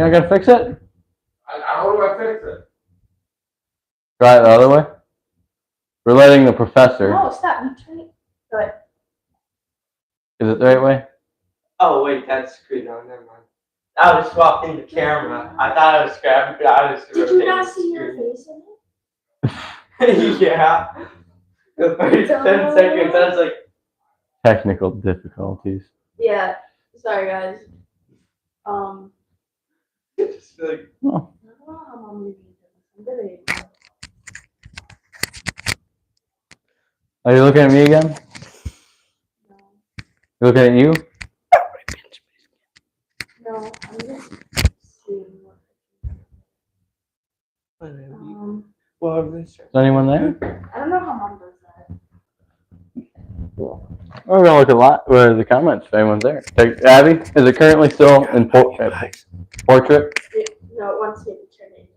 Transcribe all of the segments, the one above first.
You're not gonna fix it? How do I fix it? Try it the other way. We're letting the professor. No, stop. You try it. Good. Is it the right way? Oh wait, that's screwed on. Never mind. I was swapping the camera. I thought I was grabbing. I was. Did you not see your face in it? Yeah. The first 10 seconds, I was like. Technical difficulties. Yeah. Sorry, guys. Just like. Oh. I don't know how I'm leaving this. Are you looking at me again? No. You looking at you? No, I'm just seeing what. Well, Is anyone there? I don't know how mom does that. We're gonna look at the comments if anyone's there. Abby, is it currently still in portrait? No, it wants me to turn it into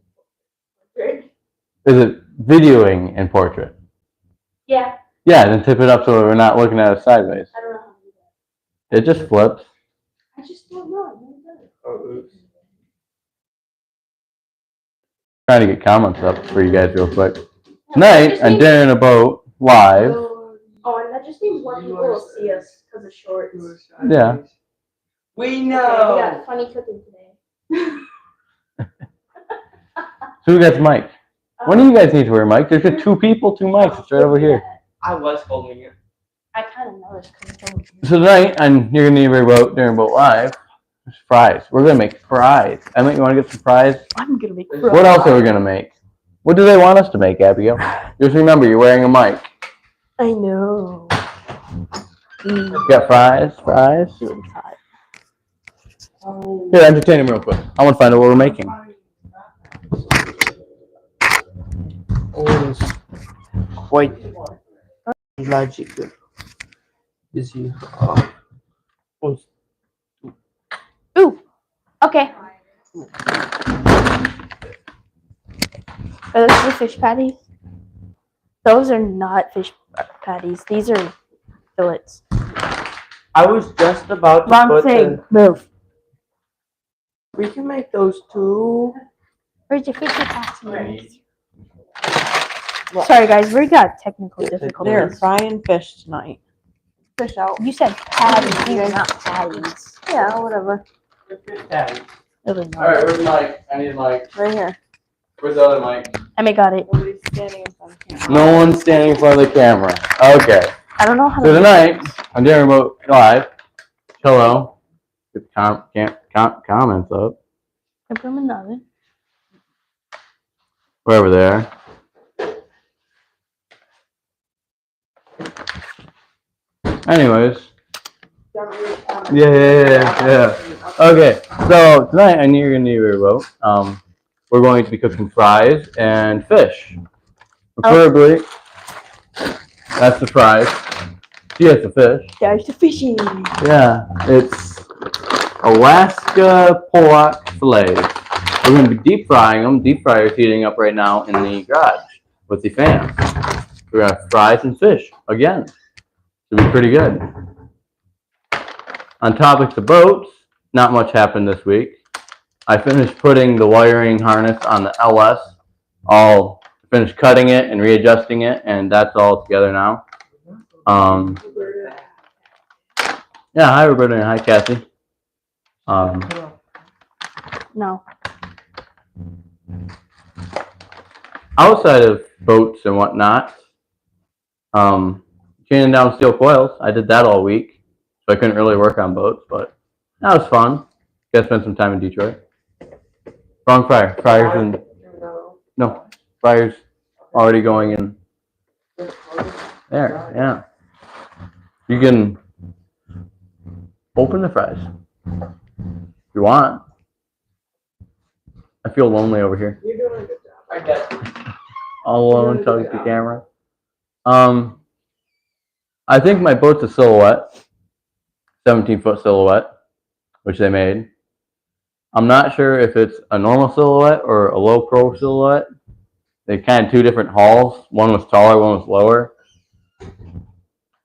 portrait. Is it videoing in portrait? Yeah, Yeah, then tip it up so we're not looking at it sideways. I don't know how to do that. It just flips. I just don't know. I've never done it. Oh, oops. Trying to get comments up for you guys real quick. Tonight on Dinner in a Boat live. Oh, and that just means more people will see us because of shorts. Yeah. We Okay, we know. got funny cooking today. So who got the mic? One of you guys need to wear a mic. There's just two people, two mics. It's right over here. I was holding it. I kind of noticed because I told you. So tonight on You're Gonna Need a Boat, Dinner in a Boat live, there's fries. We're gonna make fries. Emmett, you want to get some fries? I'm gonna make What else are we gonna make? What do they want us to make, Abigail? Just remember, you're wearing a mic. I know. You got fries? Fries? Oh. Here, entertain him real quick. I want to find out what we're making. Oh, it is quite logical. Is you? Ooh. Okay. Are those the fish patties? Those are not fish patties. These are fillets. I was just about to Wrong put thing. the. Move. We can make those too. Where's your fish patties? Sorry, guys. We got technical They're difficulties. frying fish tonight. Fish out. You said patties. These are not patties. Yeah, whatever. It was not. Alright, where's the mic? I need a mic. Right here. Where's the other mic? Emma got it. Nobody's standing in front of the camera. No one's standing in front of the camera. Okay. I don't know how So to. tonight on Dinner in a Boat live, hello. Get the comments up. I put them in the oven. Wherever they are. Anyways. Yeah. Okay, so tonight on You're Gonna Need a Boat, we're going to be cooking fries and fish. Preferably, that's the fries. She has the fish. There's the fishy. Yeah, it's Alaska pollock fillets. We're going to be deep frying them. Deep fryer's heating up right now in the garage with the fan. We're going to have fries and fish again. It'll be pretty good. On topics of boats, not much happened this week. I finished putting the wiring harness on the LS. All finished cutting it and readjusting it, and that's all together now. Yeah, hi Roberta and hi Kathy. No. Outside of boats and whatnot, chaining down steel coils. I did that all week, so I couldn't really work on boats, but that was fun. Gotta spend some time in Detroit. Wrong fryer. Fryer's in. No, fryer's already going in. There, yeah. You can open the fries if you want. I feel lonely over here. You're doing a good job. I get it. All alone, telling the camera. I think my boat's a silhouette, 17-foot silhouette, which they made. I'm not sure if it's a normal silhouette or a low pro silhouette. They're kind of two different hulls. One was taller, one was lower.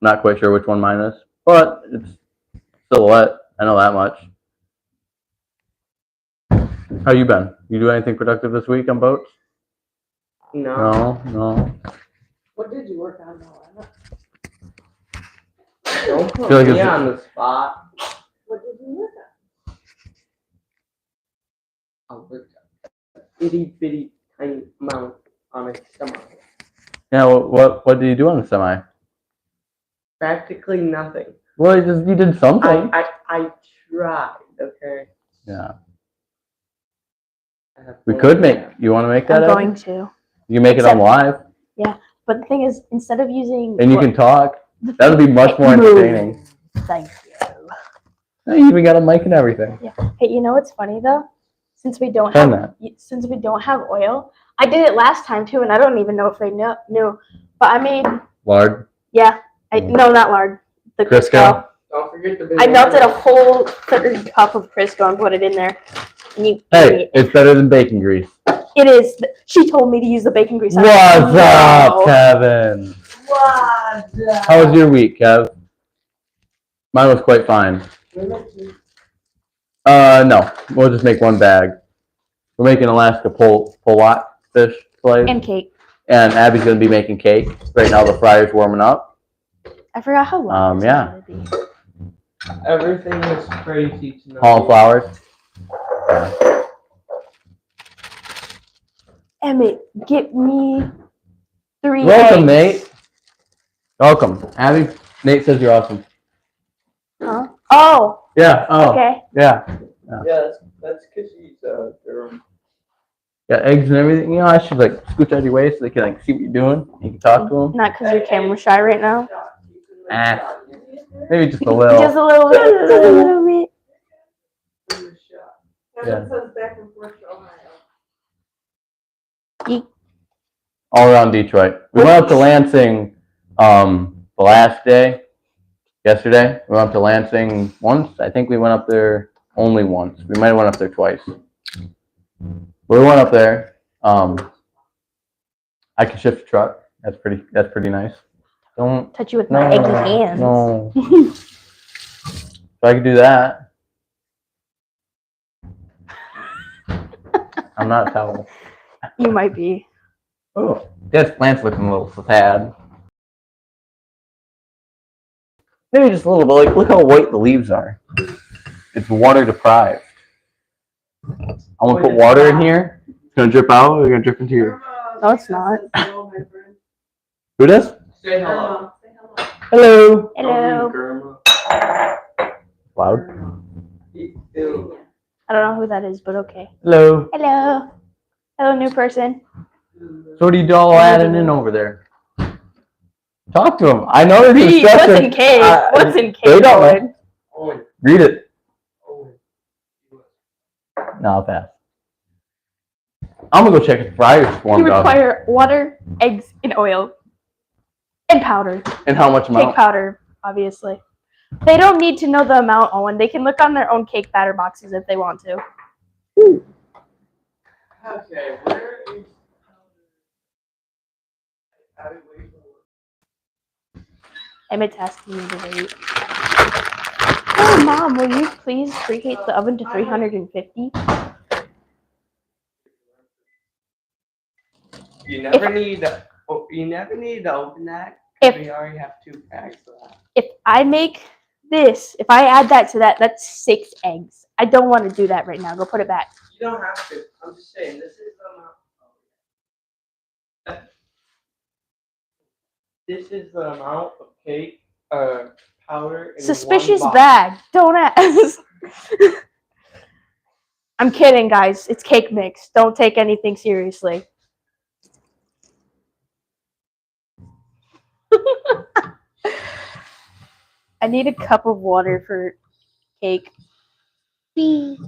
Not quite sure which one mine is, but it's silhouette. I know that much. How you been? You do anything productive this week on boats? No. No. What did you work on, Noah? Don't put Feel like me it's- on the spot. What did you work I'll work a itty bitty tiny amount on a semi. Yeah. What did you do on the semi? Practically nothing. Well, you did something. I tried, okay? Yeah. I have We no could idea. You want to make I'm that? Abby? going to. You can make it on live, But the thing is, instead of using. and you can talk. That would be much more Move. entertaining. Thank you. You even got a mic and everything. Hey, you know what's funny though? Since we don't Turn have oil, I did it last time too, and I don't even know if they knew. But I made Lard. no, not lard. The Crisco? Crisco. Don't forget the I banana. melted a whole third cup of Crisco and put it in there. And you Hey, it's better than bacon grease. it is. She told me to use the bacon grease. What's I was like, up, "No." Kevin? How was your week, Kev? Mine was quite fine. No, we'll just make one bag. We're making Alaska pollock fish fillets, And cake. and Abby's gonna be making cake. Right now the fryer's warming up. I forgot how long. Yeah. This is gonna be. Everything is crazy tonight. Cauliflowers. Emmett, get me 3 Welcome, eggs. Nate. Welcome, Abby. Nate says you're awesome. Huh? Oh, Yeah. Oh. okay. Yeah. Yeah, that's because she's Durham. Got eggs and everything. You know, I should like scooch out of your way so they can like see what you're doing. You can talk to them. Not because you're camera shy right now. Maybe just a little. Just a little bit. Just a little bit. Kevin says back and forth to Ohio. All around Detroit. We went up to Lansing the last day, yesterday. We went up to Lansing once. I think we went up there only once. We might have went up there twice. We went up there. I can shift a truck. That's pretty nice. Don't Touch you with my eggy hands. No. So I could do that. I'm not a towel. You might be. Oh, this plant's looking a little sad. Maybe just a little bit. Like, look how white the leaves are. It's water deprived. I'm gonna put water in here. It's gonna drip out. Or it's gonna drip into your. No, it's not. Who does? Say hello. Hello. Hello. Grandma. Loud. Ew. I don't know who that is, but okay. Hello. Hello. Hello, new person. So what are you all adding in over there? Talk to them. I know they're Pete, what's disgusting. in cake? What's in cake? They don't Owen? Owen. Read it. Owen. No, I'll pass. I'm gonna go check if the fryer's You warmed up. require water, eggs, and oil. And powder. And how much Cake amount? powder, obviously. They don't need to know the amount, Owen. They can look on their own cake batter boxes if they want to. Okay, where is Emmett's asking me to wait. Oh, Mom, will you please preheat the oven to 350? You never need to open that. If- We already have 2 packs of that. If I make this, if I add that to that, that's 6 eggs. I don't want to do that right now. Go put it back. You don't have to. I'm just saying, this is the amount. This is the amount of cake, powder. In Suspicious one box. bag. Don't ask. I'm kidding, guys. It's cake mix. Don't take anything seriously. I need a cup of water for cake. Please.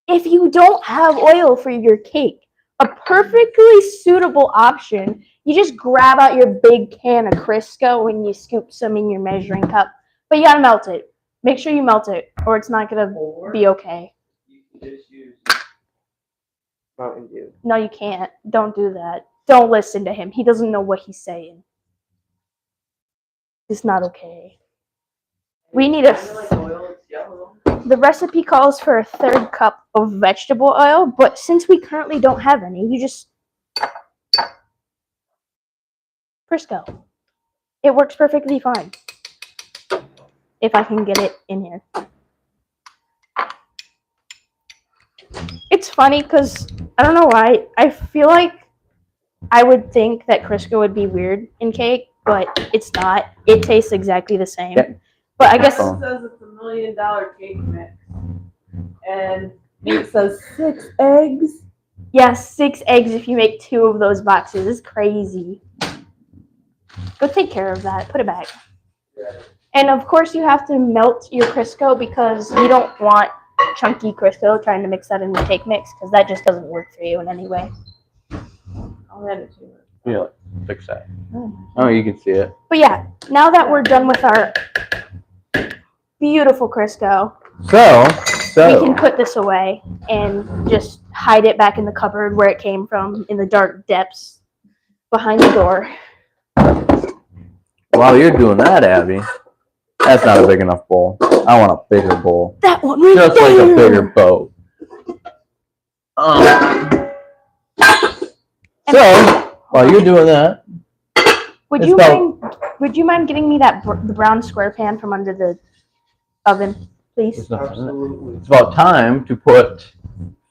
If you don't have oil for your cake, a perfectly suitable option, you just grab out your big can of Crisco and you scoop some in your measuring cup. But you gotta melt it. Make sure you melt it, or it's not gonna Or be okay. you can just use Mountain Dew. No, you can't. Don't do that. Don't listen to him. He doesn't know what he's saying. It's not okay. We need a. Kinda like oil, it's yellow. the recipe calls for a 1/3 cup of vegetable oil, but since we currently don't have any, you just Crisco. It works perfectly fine. If I can get it in here. It's funny because I don't know why. I feel like I would think that Crisco would be weird in cake, but it's not. It tastes exactly the same. Yeah. But I guess It says it's $1 million cake mix. And it says 6 eggs. yeah, 6 eggs if you make 2 of those boxes. It's crazy. Go take care of that. Put it back. And of course, you have to melt your Crisco because you don't want chunky Crisco trying to mix that in the cake mix because that just doesn't work for you in any way. I'll add it to it. Yeah, fix that. Oh, you can see it. But yeah, now that we're done with our beautiful Crisco, we can put this away and just hide it back in the cupboard where it came from in the dark depths behind the door. While you're doing that, Abby, that's not a big enough bowl. I want a bigger bowl. That one right Just like there. a bigger boat. So, while you're doing that, Would it's you about- mind? Would you mind getting me that the brown square pan from under the oven, please? it's, not- Absolutely. it's about time to put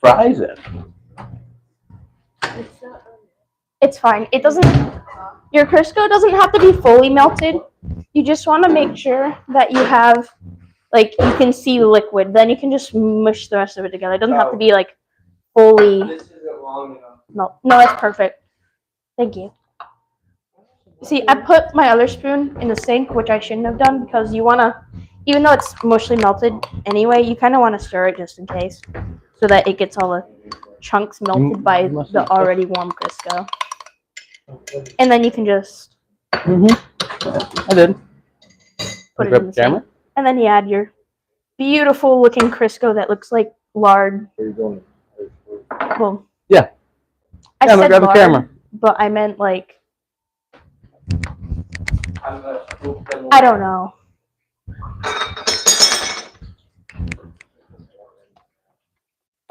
fries in. It's fine. It doesn't. Your Crisco doesn't have to be fully melted. You just want to make sure that you have, like, you can see the liquid. Then you can just mush the rest of it together. It doesn't have to be like fully. This isn't long enough. No, that's perfect. Thank you. See, I put my other spoon in the sink, which I shouldn't have done because you want to, even though it's mostly melted anyway, you kind of want to stir it just in case so that it gets all the chunks melted by the already warm Crisco. And then you can just I did. put it Grab in the the camera? sink. And then you add your beautiful looking Crisco that looks like lard. Well, Yeah. I Camera, said grab the lard, camera. but I meant like, I'm gonna scoop them I don't know.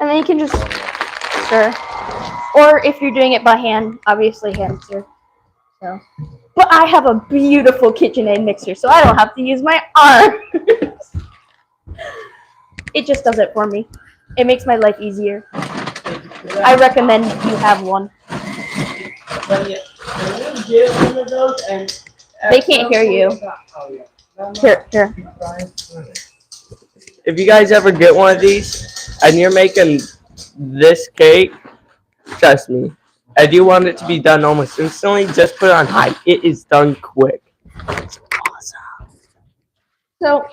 And then you can just stir. Or if you're doing it by hand, obviously hand stir. So. But I have a beautiful KitchenAid mixer, so I don't have to use my arms. It just does it for me. It makes my life easier. I recommend you have one. Can you get one of those and? They can't hear you. Oh, yeah. Here. If you guys ever get one of these and you're making this cake, trust me, I do want it to be done almost instantly. Just put it on high. It is done quick. It's awesome. So,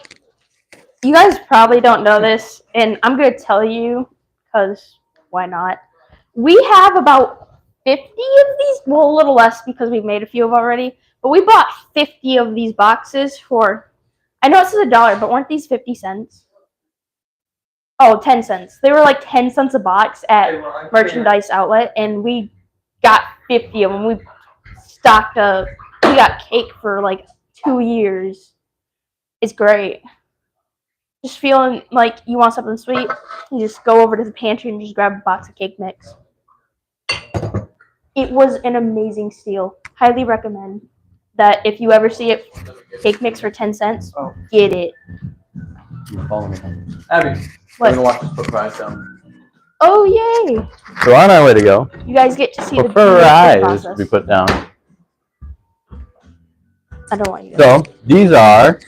you guys probably don't know this, and I'm going to tell you because why not? We have about 50 of these, well, a little less because we've made a few of already, but we bought 50 of these boxes for, I know it says $1, but weren't these 50 cents? Oh, 10 cents. They were like 10 cents a box at Merchandise Outlet, and we got 50 of them. We got cake for like 2 years. It's great. Just feeling like you want something sweet, you just go over to the pantry and just grab a box of cake mix. It was an amazing steal. Highly recommend that if you ever see it, cake mix for 10 cents, get it. You follow me. Abby, What? we're gonna watch this put fries down. Oh, yay! So on our way to go, You guys get to see the fries process. we put down. I don't want you to. So these are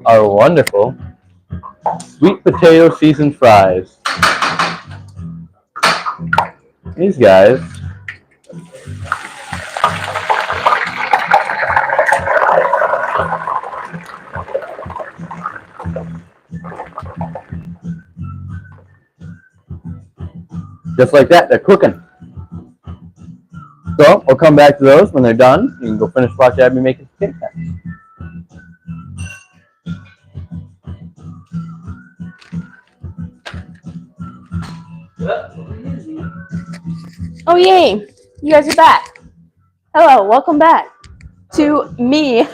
our wonderful sweet potato seasoned fries. These guys just like that, they're cooking. So we'll come back to those when they're done. You can go finish watch Abby making cake then. Oh, yay! You guys are back. Hello, welcome back to me.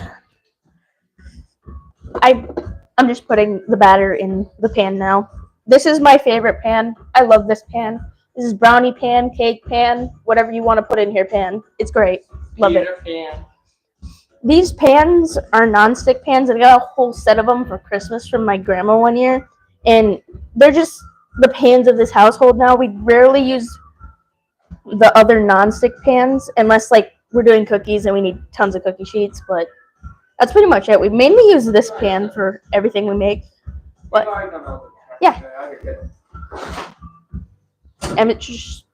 I'm just putting the batter in the pan now. This is my favorite pan. I love this pan. This is brownie pan, cake pan, whatever you want to put in here pan. It's great. Love it. Peter Pan. These pans are non-stick pans. I got a whole set of them for Christmas from my grandma one year. And they're just the pans of this household now. We rarely use the other non-stick pans unless like we're doing cookies and we need tons of cookie sheets. But that's pretty much it. We mainly use this pan for everything we make. What? Yeah. Emmett just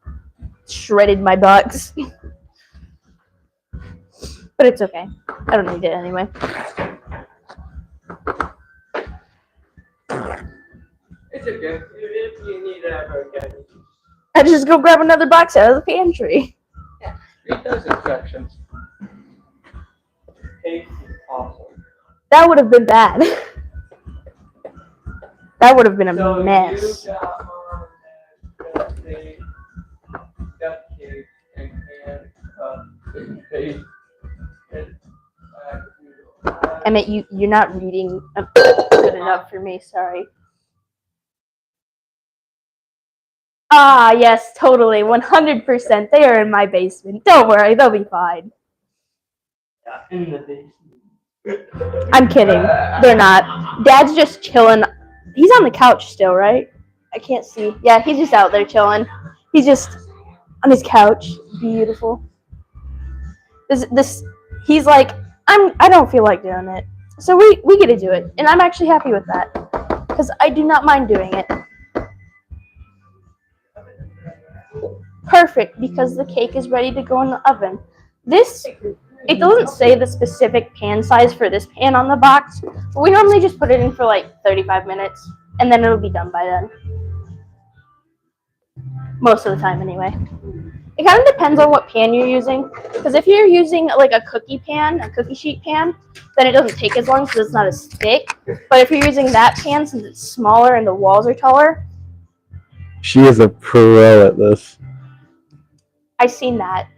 shredded my box. But it's okay. I don't need it anyway. It's okay. If you need it ever again, I just go grab another box out of the pantry. read those instructions. Tastes awesome. That would have been bad. That would have been a So mess. you got cupcake and paste and Emmett, you're not reading good enough for me. Sorry. Ah, yes, totally, 100%. They are in my basement. Don't worry, they'll be fine. in the basement. I'm kidding. They're not. Dad's just chilling. He's on the couch still, right? I can't see. Yeah, he's just out there chilling. He's just on his couch. Beautiful. He's like, I don't feel like doing it. So we get to do it. And I'm actually happy with that. Because I do not mind doing it. Perfect, because the cake is ready to go in the oven. It doesn't say the specific pan size for this pan on the box, but we normally just put it in for like 35 minutes, and then it'll be done by then. Most of the time, anyway. It kind of depends on what pan you're using, because if you're using like a cookie sheet pan, then it doesn't take as long because it's not as thick. But if you're using that pan, since it's smaller and the walls are taller, She is a pro at this. I've seen that.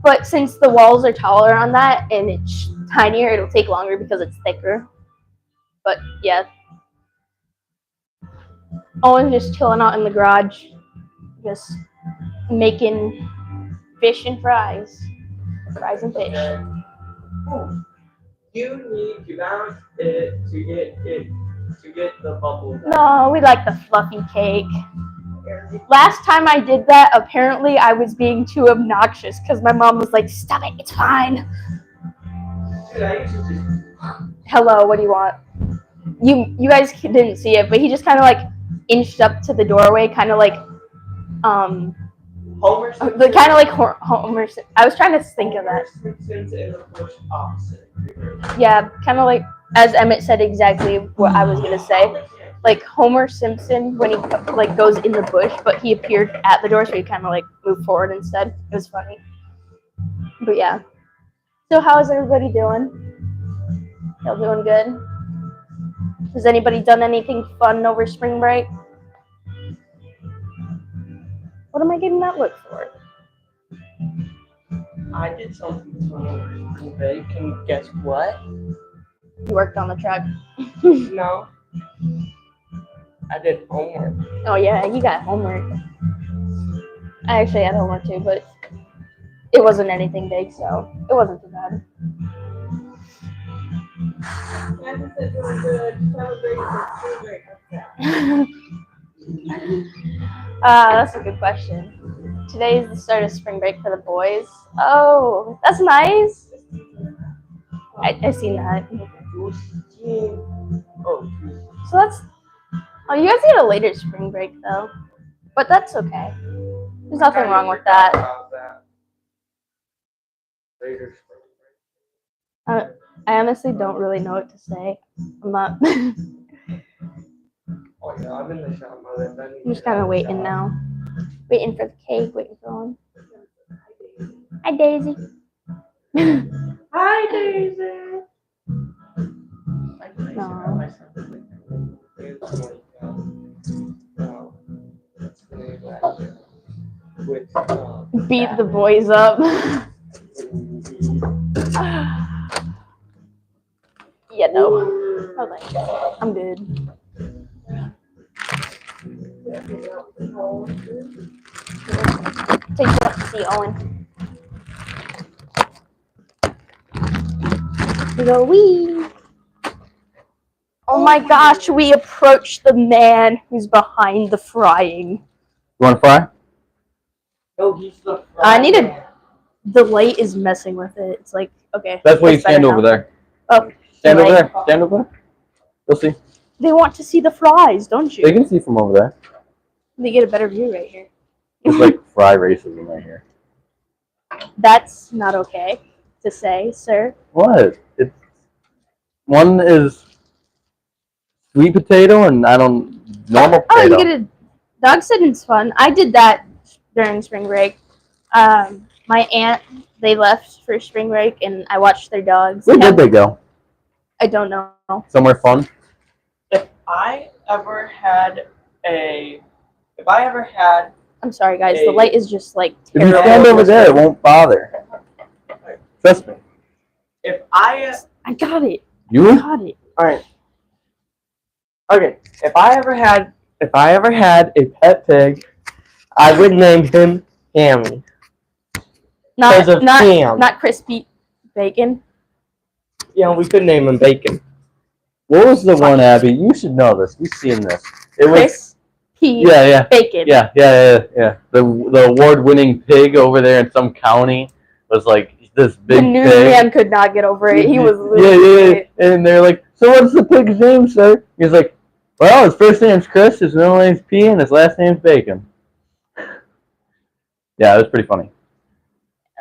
But since the walls are taller on that and it's tinier, it'll take longer because it's thicker. But yeah. Owen's just chilling out in the garage, just making fish and fries. Fries and fish. You need to balance it to get the bubble. No, we like the fluffy cake. Last time I did that, apparently I was being too obnoxious because my mom was like, "Stop it, it's fine." Dude, I used to just Hello, what do you want? You guys didn't see it, but he just kind of like inched up to the doorway, kind of like Homer the kind of like Homer. I was trying to think of that. Simpsons in the bush opposite. Yeah, kind of like as Emmett said exactly what I was gonna say. Like Homer Simpson when he like goes in the bush, but he appeared at the door, so he kind of like moved forward instead. It was funny. But yeah. So how is everybody doing? Y'all doing good? Has anybody done anything fun over spring break? What am I getting that look for? I did something fun over spring break, and guess what? You worked on the truck. No. I did homework. Oh yeah, you got homework. I actually had homework too, but it wasn't anything big, so it wasn't too bad. That's a good question. Today is the start of spring break for the boys. Oh, that's nice. I've seen that. So that's. Oh, you guys get a later spring break though, but that's okay. There's nothing wrong with that. Later. I honestly don't really know what to say. I'm not. Oh yeah, I'm in the shop, mother. I'm just kind of waiting now. Waiting for the cake, waiting for one. Hi, Daisy. Hi, Daisy. No. Beat the boys up. Yeah, no. Oh, thanks. I'm good. Take it up to see Owen. We go, wee. Oh my gosh, we approach the man who's behind the frying. You want to fry? Oh, he's the I need a. The light is messing with it. It's like, okay. That's why you it's better stand now. over there. Oh, Stand over right. there. Stand over there. You'll see. They want to see the fries, don't They you? can see from over there. They get a better view right here. It's like fry racism right here. That's not okay to say, sir. What? It's one is sweet potato and normal Oh, you potato. get a dog sitting's fun. I did that during spring break. My aunt, they left for spring break, and I watched their dogs. Where did they go? I don't know. Somewhere fun. If I ever had I'm sorry, guys. The light is just like If you terrible. stand over there, it won't bother. Trust me. if I I got it. I You? got it. all right. Okay, if I ever had a pet pig, I would name him Hammy. Because of ham. Not crispy bacon. Yeah, we could name him Bacon. What was the one, Abby? You should know this. You've seen this. It was. Crispy Yeah. bacon. Yeah. The award-winning pig over there in some county was like this The big new pig. man could not get over it. He was losing Yeah. it. And they're like, so what's the pig's name, sir? He's like, well, his first name's Chris, his middle name's P, and his last name's Bacon. Yeah, it was pretty funny.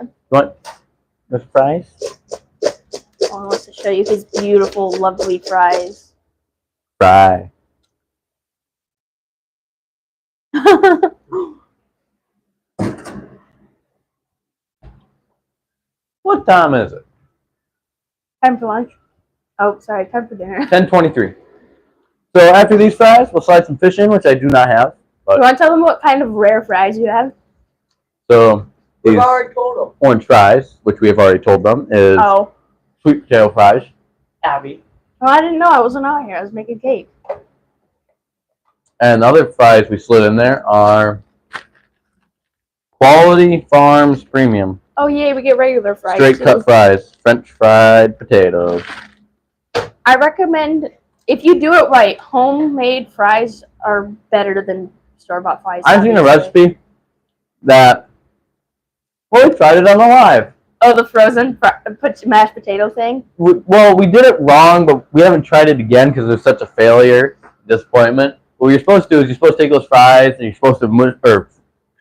You want the fries? Owen wants to show you his beautiful, lovely fries. Fry. What time is it? Time for lunch. Oh, sorry, time for dinner. 10:23. So after these fries, we'll slide some fish in, which I do not have. You want to tell them what kind of rare fries you have? So these We've already told him. orange fries, which we have already told them, is Oh. sweet potato fries. Abby. Oh, I didn't know. I wasn't out here. I was making cake. And the other fries we slid in there are Quality Farms Premium. Oh, yay, we get regular fries. Straight too. cut fries. French fried potatoes. I recommend, if you do it right, homemade fries are better than store-bought fries. I've seen a obviously. recipe that, well, we tried it on the live. Oh, the frozen mashed potato thing? Well, we did it wrong, but we haven't tried it again because it was such a failure, disappointment. What you're supposed to do is you're supposed to take those fries and you're supposed to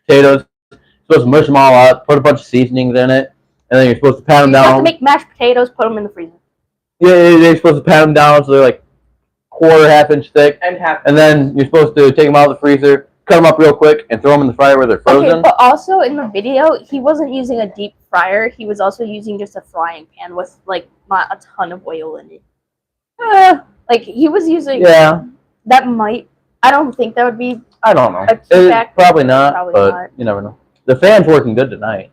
potatoes, you're supposed to mush them all up, put a bunch of seasonings in it, and then you're supposed to pat them You have to down. make mashed potatoes, put them in the freezer. Yeah, you're supposed to pat them down so they're like quarter, half-inch thick, And happy. and then you're supposed to take them out of the freezer, cut them up real quick, and throw them in the fryer where they're frozen. Okay, but also in the video, he wasn't using a deep fryer. He was also using just a frying pan with like not a ton of oil in it. Like he was using. Yeah, That might. I don't think that would be. I don't know. A key factor? Probably not, Probably but not. you never know. The fan's working good tonight.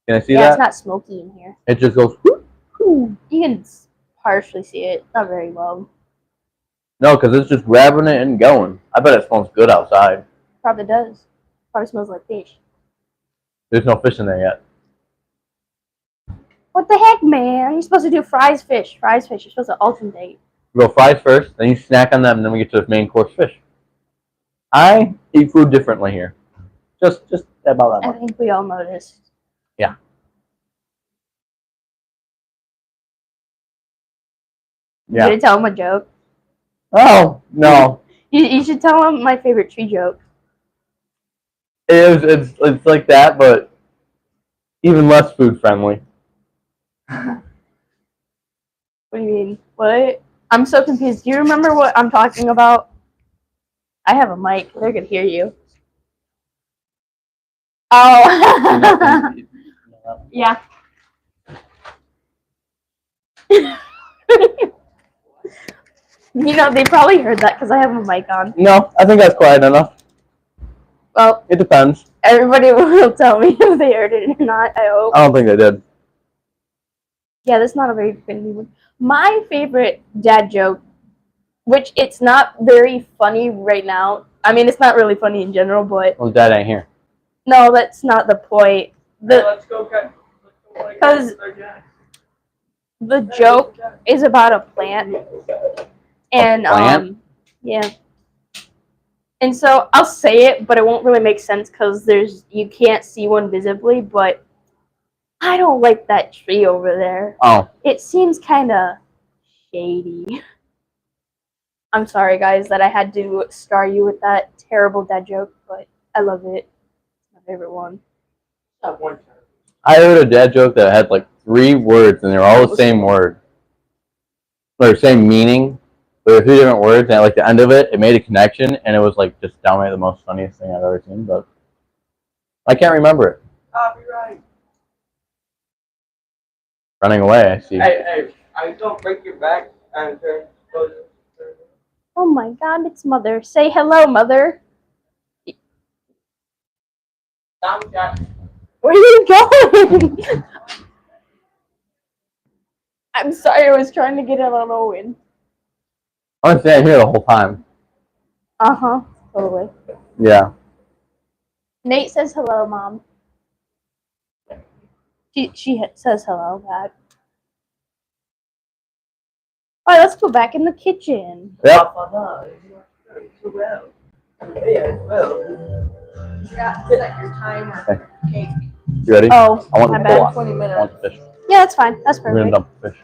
Can I see Yeah, it's that? not smoky in here. It just goes. Whoop, whoop. You can partially see it. Not very well. No, because it's just grabbing it and going. I bet it smells good outside. Probably does. Probably smells like fish. There's no fish in there yet. What the heck, man? You're supposed to do fries, fish. Fries, fish. You're supposed to alternate. We go fries first, then you snack on them, and then we get to the main course fish. I eat food differently here. Just about that I much. think we all noticed. Yeah. You gonna tell him a joke? Oh no. You should tell him my favorite tree joke. It's like that, but even less food friendly. What do you mean? What? I'm so confused. Do you remember what I'm talking about? I have a mic. They're gonna hear you. Oh. Yeah. You know, they probably heard that because I have a mic on. No, I think that's quiet enough. Well, It depends. everybody will tell me if they heard it or not, I hope. I don't think they did. Yeah, that's not a very good one. My favorite dad joke which it's not very funny right now. I mean, it's not really funny in general, but Well, Dad ain't here. no, that's not the point. Let's go get. Because the joke is about a plant, and plant? yeah. And so I'll say it, but it won't really make sense because you can't see one visibly. But I don't like that tree over there. Oh, It seems kind of shady. I'm sorry, guys, that I had to scar you with that terrible dad joke, but I love it. It's my favorite one. I heard a dad joke that had like 3 words and they were all the same word. Or same meaning. But they were 3 different words, and at like the end of it, it made a connection, and it was like just downright the most funniest thing I've ever seen. But I can't remember it. Copyright. Running away, I see. Hey, I don't break your back and turn. Oh my god, it's Mother. Say hello, Mother. Where are you going? I'm sorry, I was trying to get it on Owen. I was standing here the whole time. Uh-huh, totally. Yeah. Nate says hello, Mom. She says hello back. All right, let's go back in the kitchen. Yep. Yeah, set your timer. Cake. You ready? Oh, I want my the bad. pull. 20 I minutes. want the fish. Yeah, that's fine. That's We're gonna perfect. dump the fish.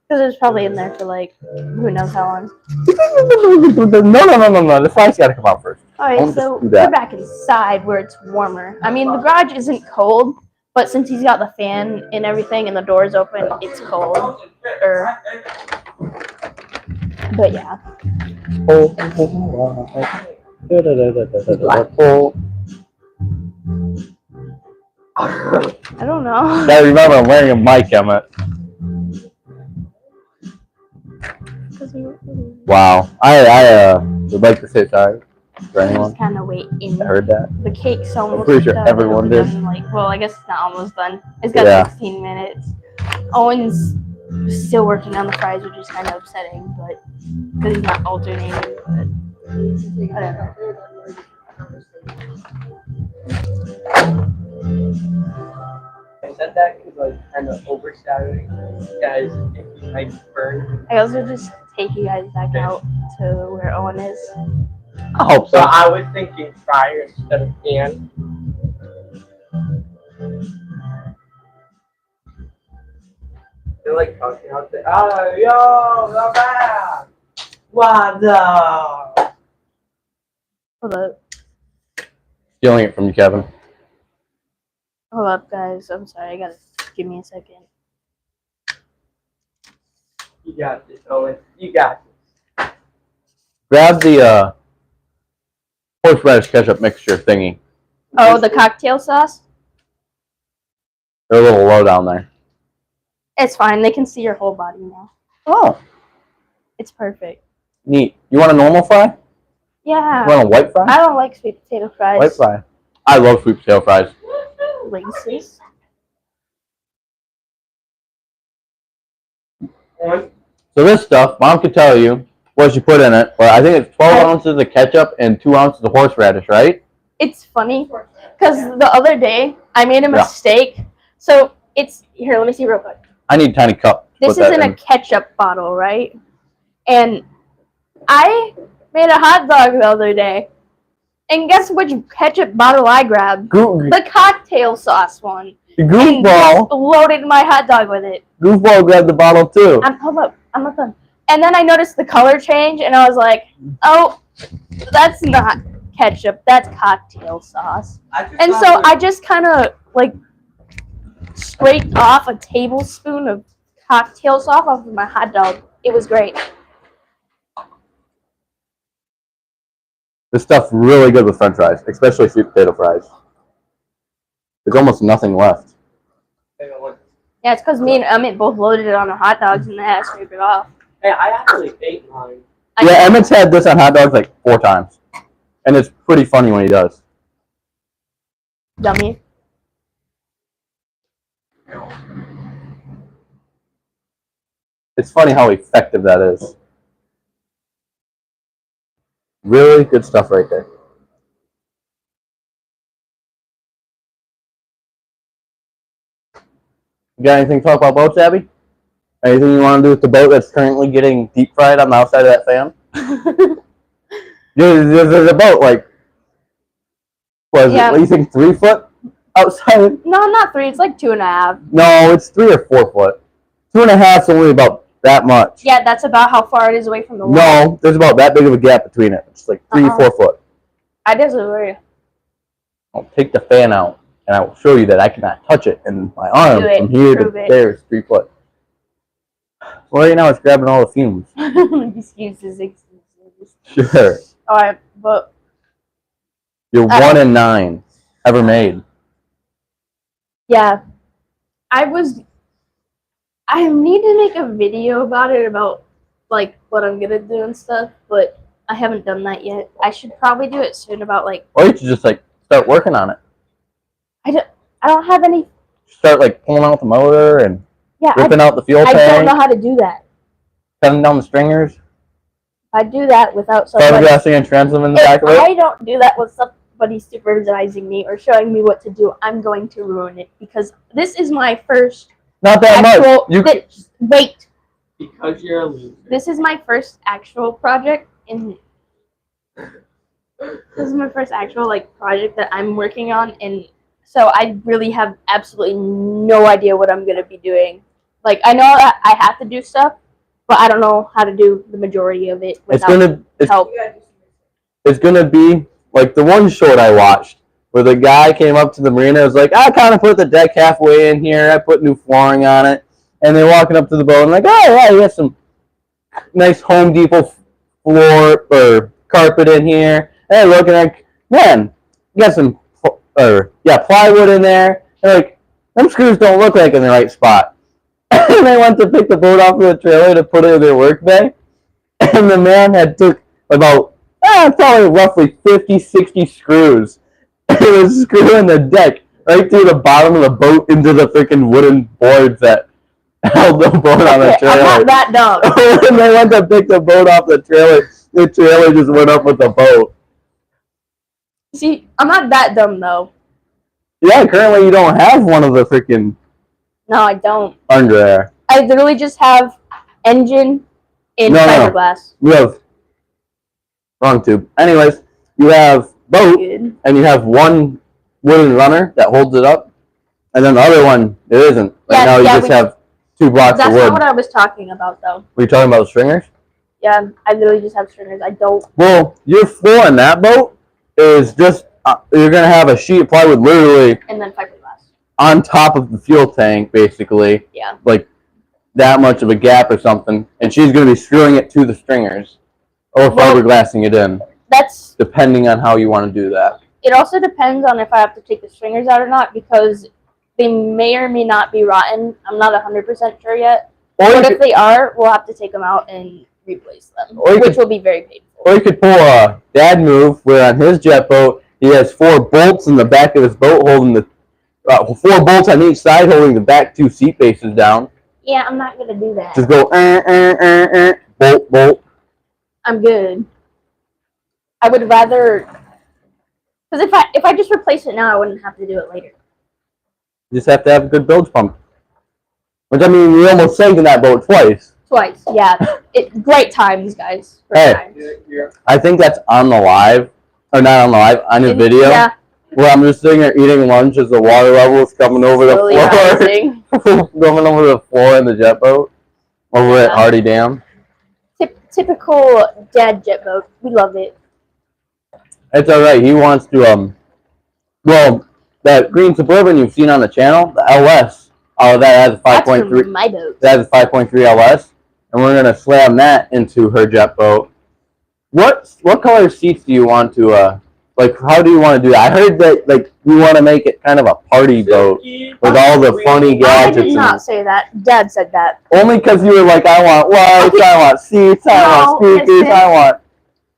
Because it was probably in there for like, who knows how long. No. The fry's gotta come out first. Alright, Don't so just do that. we're back inside where it's warmer. I mean, the garage isn't cold, but since he's got the fan and everything and the door's open, it's cold. But yeah. I don't know. Gotta remember, I'm wearing a mic, Emmett. Wow. I would like to say sorry for anyone Just kind of waiting. that heard that. The cake's almost pretty sure done. everyone It'll did. be done in, like, well, I guess it's not almost done. It's got Yeah. 16 minutes. Owen's still working on the fries, which is kind of upsetting, but because he's not alternating. But I don't know. I said that because like kind of overshadowing guys if you might burn. I also just take you guys back out to where Owen is. I hope So so. I was thinking fryer instead of pan. They're like talking out there. Oh, yo, the back. What the? Hold up. Stealing it from you, Kevin. Hold up, guys. I'm sorry. I gotta give me a second. You got this, Owen. You got this. Grab the horseradish ketchup mixture thingy. Oh, the cocktail sauce? They're a little low down there. It's fine. They can see your whole body now. Oh, It's perfect. neat. You want a normal fry? Yeah. You want a white fry? I don't like sweet potato fries. White fry. I love sweet potato fries. Racist. One. So this stuff, Mom could tell you what she put in it, but I think it's 12 ounces of ketchup and 2 ounces of horseradish, right? It's funny because the other day I made a Yeah. mistake. So it's here. Let me see real quick. I need a tiny cup. to This put is that in a ketchup bottle, right? And I made a hot dog the other day, and guess which ketchup bottle I grabbed? The cocktail sauce one. And Goofball. just loaded my hot dog with it. Goofball grabbed the bottle too. Hold up. I'm not done. And then I noticed the color change, and I was like, oh, that's not ketchup. That's cocktail sauce. And so I just kind of, like, scraped off a tablespoon of cocktail sauce off of my hot dog. It was great. This stuff's really good with french fries, especially sweet potato fries. There's almost nothing left. Yeah, it's because me and Emmett both loaded it on our hot dogs, and then I scraped it off. Hey, I actually ate mine. Yeah, Emmett's had this on hot dogs like 4 times. And it's pretty funny when he does. Dummy. It's funny how effective that is. Really good stuff right there. You got anything to talk about boats, Abby? Anything you want to do with the boat that's currently getting deep fried on the outside of that fan? There's a boat, like, what is Yeah. it? What do you think, 3 foot outside? No, not 3. It's like 2.5. No, it's 3 or 4 foot. 2.5 is only about that much. Yeah, that's about how far it is away from the wall. No, there's about that big of a gap between it. It's like 3 4 foot. I disagree. I'll take the fan out, and I will show you that I cannot touch it, and my arm Do it. from here to Prove it. there is 3 foot. Well, right now it's grabbing all the fumes. Excuses. Sure. Alright, but You're 1 in 9 ever made. yeah. I need to make a video about it, about like what I'm gonna do and stuff, but I haven't done that yet. I should probably do it soon, about like Or you should just like start working on it. I don't have any. Start like pulling out the motor and Yeah, ripping out the fuel I don't tank, know how to do that. cutting down the stringers, I do that without somebody. fiberglassing and transom in the back If of it. I don't do that with somebody supervising me or showing me what to do, I'm going to ruin it, because this is my first Not that actual. much. Wait, Because you're a loser. this is my first actual project this is my first actual like project that I'm working on, and so I really have absolutely no idea what I'm gonna be doing. Like, I know that I have to do stuff, but I don't know how to do the majority of it It's without help. it's gonna be like the one short I watched where the guy came up to the marina and was like, I kind of put the deck halfway in here, I put new flooring on it, and they're walking up to the boat and like, oh yeah, you got some nice Home Depot floor or carpet in here, and they're looking like, man, you got some plywood in there, and like, them screws don't look like in the right spot. And they went to pick the boat off of the trailer to put it in their work bay, and the man had took about probably roughly 50, 60 screws. It was screwing the deck right through the bottom of the boat into the freaking wooden boards that held the boat on the Okay, I'm trailer. not that dumb. When they went to pick the boat off the trailer just went up with the boat. See, I'm not that dumb though. Yeah, currently you don't have one of the freaking No, I don't. under there. I literally just have engine and No. fiberglass. You have wrong tube. Anyways, you have boat Good. and you have one wooden runner that holds it up, and then the other one there isn't. Right Yeah, now you yeah, just have 2 blocks That's of not wood. what I was talking about though. Were you talking about the stringers? Yeah, I literally just have stringers. I don't. Well, your floor in that boat is just you're gonna have a sheet of plywood literally And then fiberglass. on top of the fuel tank, basically. Yeah. Like that much of a gap or something, and she's gonna be screwing it to the stringers or Well- fiberglassing it in, That's. depending on how you want to do that. It also depends on if I have to take the stringers out or not, because they may or may not be rotten. I'm not 100% sure yet. Or you But if could, they are, we'll have to take them out and replace them, Or you which could- will be very painful. or you could pull a dad move where on his jet boat he has 4 bolts in the back of his boat holding the 4 bolts on each side holding the back 2 seat bases down. Yeah, I'm not gonna do that. Just go bolt bolt. I'm good. I would rather, because if I just replace it now, I wouldn't have to do it later. You just have to have a good bilge pump. Which, I mean, we almost sank in that boat twice. Twice, yeah. Great times, guys. Great Hey. times. I think that's on the live, or not on the live, on his video, Yeah, where I'm just sitting there eating lunch as the water level is coming over the slowly floor. rising. Coming over the floor in the jet boat over at Yeah. Hardy Dam. Typical dad jet boat. We love it. It's alright. He wants to, well, that green Suburban you've seen on the channel, the LS, that has a That's 5.3. for my boat. That has a 5.3 LS, and we're gonna slam that into her jet boat. What color seats do you want to like? How do you want to do that? I heard that like you want to make it kind of a party boat with all the funny I gadgets. did and- not say that. Dad said that. only because you were like, I want lights, I want seats, I want No, speakers, listen. I want.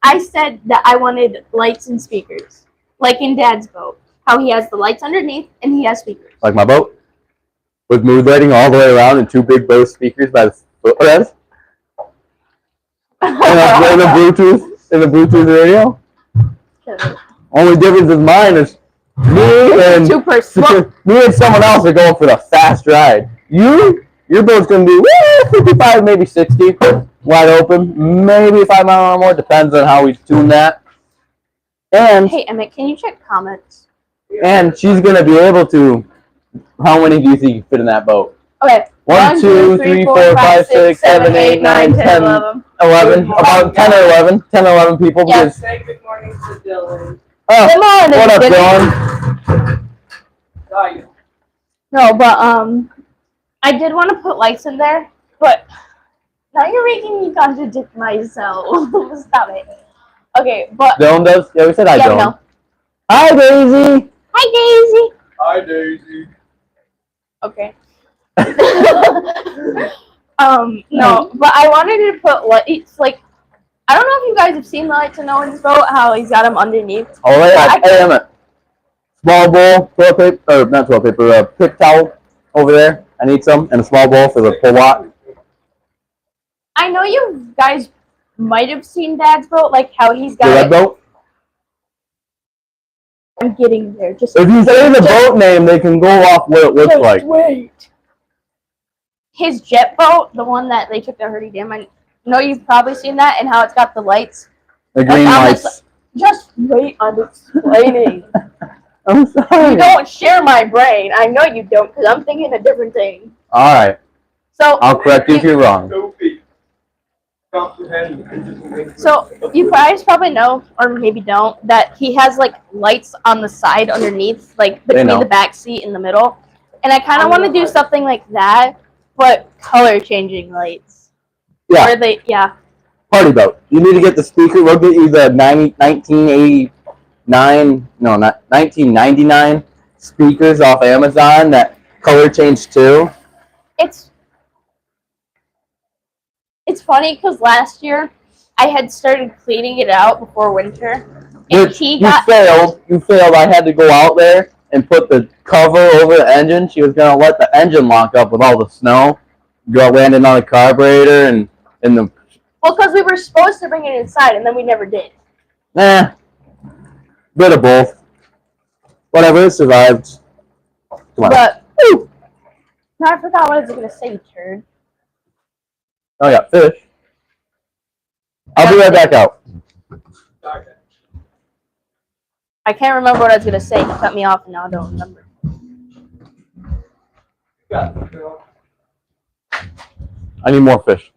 I said that I wanted lights and speakers, like in Dad's boat. How he has the lights underneath and he has speakers. Like my boat, with mood lighting all the way around and 2 big Bose speakers by the footrest, and the Bluetooth. in the Bluetooth radio. Only difference is mine is me and Super slow. me and someone else are going for the fast ride. Your boat's gonna be 55, maybe 60, wide open, maybe 5 mile an hour more. Depends on how we tune that. And Hey, Emmett, can you check comments? she's gonna be able to. How many do you think you fit in that boat? Okay. 1, 2, 3, 4, 5, 6, 7, 8, 9, 10, 11. About 10 or 11. 10 or 11 people. Yeah. Because, Say good morning to Dylan. oh, Good morning, what up, Dylan. Dylan? Saw you. No, but I did want to put lights in there, but now you're making me contradict myself. Stop it. Okay, but Dylan does? Yeah, we said hi, yeah, Dylan. no. Hi, Daisy. Hi, Hi, Daisy. Daisy. Okay. No, but I wanted to put lights. Like, I don't know if you guys have seen the lights in Owen's boat. How he's got them underneath. Oh, yeah. I- Hey, Emmett. Small bowl, toilet paper, or not toilet paper, pick towel over there. I need some. And a small bowl for the pull walk. I know you guys might have seen Dad's boat, like how he's The got red it. boat? I'm getting there. Just If you say the boat name, they can go off what it looks like. wait. His jet boat, the one that they took to Hurdy Dam. I know you've probably seen that, and how it's got the lights. The green Like, lights. Just wait, I'm explaining. I'm sorry. You don't share my brain. I know you don't, because I'm thinking a different thing. All right. So, I'll correct you if you're wrong. Sophie. Comprehend. so you guys probably know, or maybe don't, that he has like lights on the side underneath, like They between know. the back seat and the middle. And I kind of want to do something like that, but color changing lights. Yeah. Where they, yeah. Party boat. You need to get the speaker. We'll get you the 1999 speakers off Amazon that color change too. It's funny because last year I had started cleaning it out before winter, and Which he you got failed. You failed. I had to go out there and put the cover over the engine. She was gonna let the engine lock up with all the snow. Go landing on the carburetor and in the well, because we were supposed to bring it inside, and then we never did. bit of both. Whatever, it survived. Come on. But now I forgot what I was gonna say, turd. Oh yeah, fish. I'll be right back out. I can't remember what I was gonna say. He cut me off, and now I don't remember. I need more fish.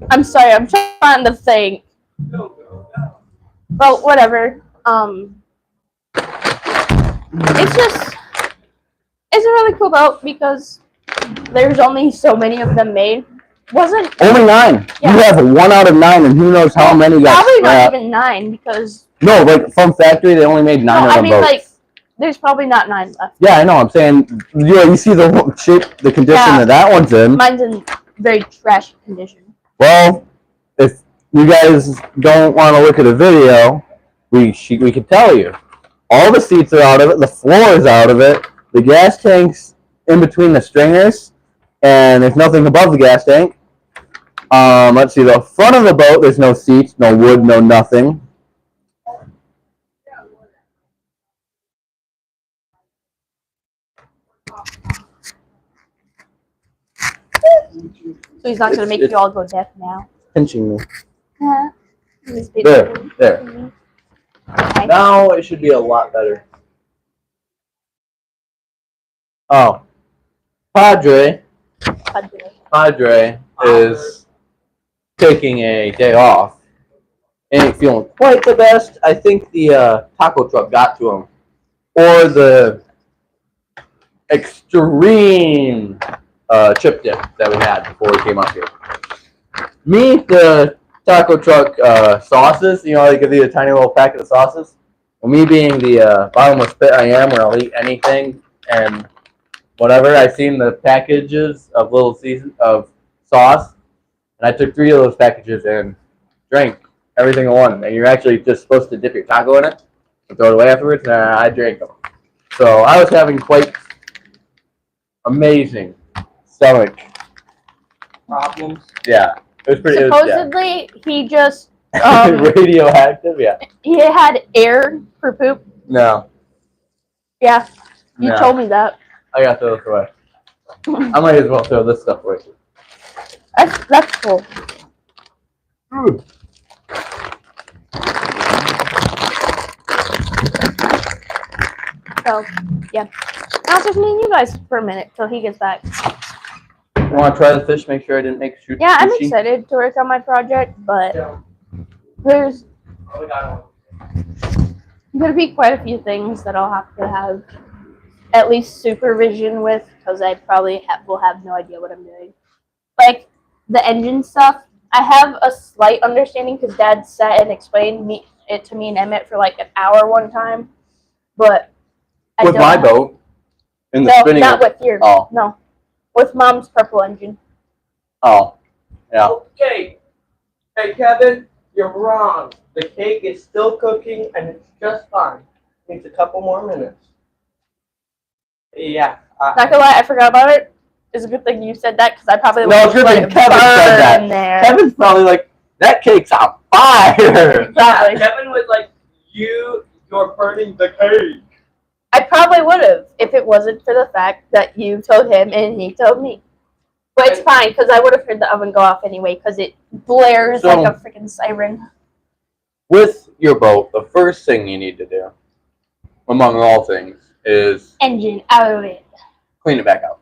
I'm sorry. I'm trying to think. Well, whatever. It's a really cool boat because there's only so many of them made. Wasn't Only 9. Yeah. You have 1 out of 9, and who knows how many got probably not scrapped. even 9 because No, like from factory, they only made 9 no, of I them mean boats. like there's probably not 9 left. Yeah, I know. I'm saying, you see the shape, the condition Yeah. that that one's in. Mine's in very trashy condition. Well, if you guys don't want to look at a video, we could tell you. All the seats are out of it. The floor is out of it. The gas tank's in between the stringers, and there's nothing above the gas tank. Let's see. The front of the boat, there's no seats, no wood, no nothing. So he's not gonna make you all go deaf now. Pinching me. Yeah. There, there. Okay. Now it should be a lot better. Oh, Padre is taking a day off. Ain't feeling quite the best. I think the taco truck got to him, or the extreme chip dip that we had before we came up here. Me, the taco truck sauces, you know, they give you a tiny little packet of sauces. Well, me being the bottomless pit I am, where I'll eat anything and whatever, I seen the packages of little season of sauce, and I took 3 of those packages and drank everything in one. And you're actually just supposed to dip your taco in it and throw it away afterwards. And I drank them. So I was having quite amazing stomach Problems. Yeah, it was pretty. It was, yeah. Supposedly, he just Radioactive? Yeah. He had air for poop. No. Yeah, you No. told me that. I got those away. I might as well throw this stuff away. That's cool. So, yeah. Now it's just me and you guys for a minute till he gets back. You want to try the fish? Make sure I didn't make sushi. Yeah, I'm excited to work on my project, but there's gonna be quite a few things that I'll have to have at least supervision with, because I probably will have no idea what I'm doing. Like the engine stuff, I have a slight understanding because Dad sat and explained it to me and Emmett for like an hour one time, but I With don't my have- boat. In the No, spinning. not with yours. Oh. No, with Mom's purple engine. Oh. Yeah. Okay. Hey, Kevin, you're wrong. The cake is still cooking and it's just fine. Needs a couple more minutes. Yeah. Not gonna lie, I forgot about it. It's a good thing you said that because I probably No, it's a good let thing it Kevin said that. burn there. Kevin's probably like, that cake's on fire. Exactly. Kevin was like, you're burning the cake. I probably would have if it wasn't for the fact that you told him and he told me. But it's fine because I would have heard the oven go off anyway because it blares So- like a freaking siren. With your boat, the first thing you need to do, among all things, is Engine out of it. clean it back out.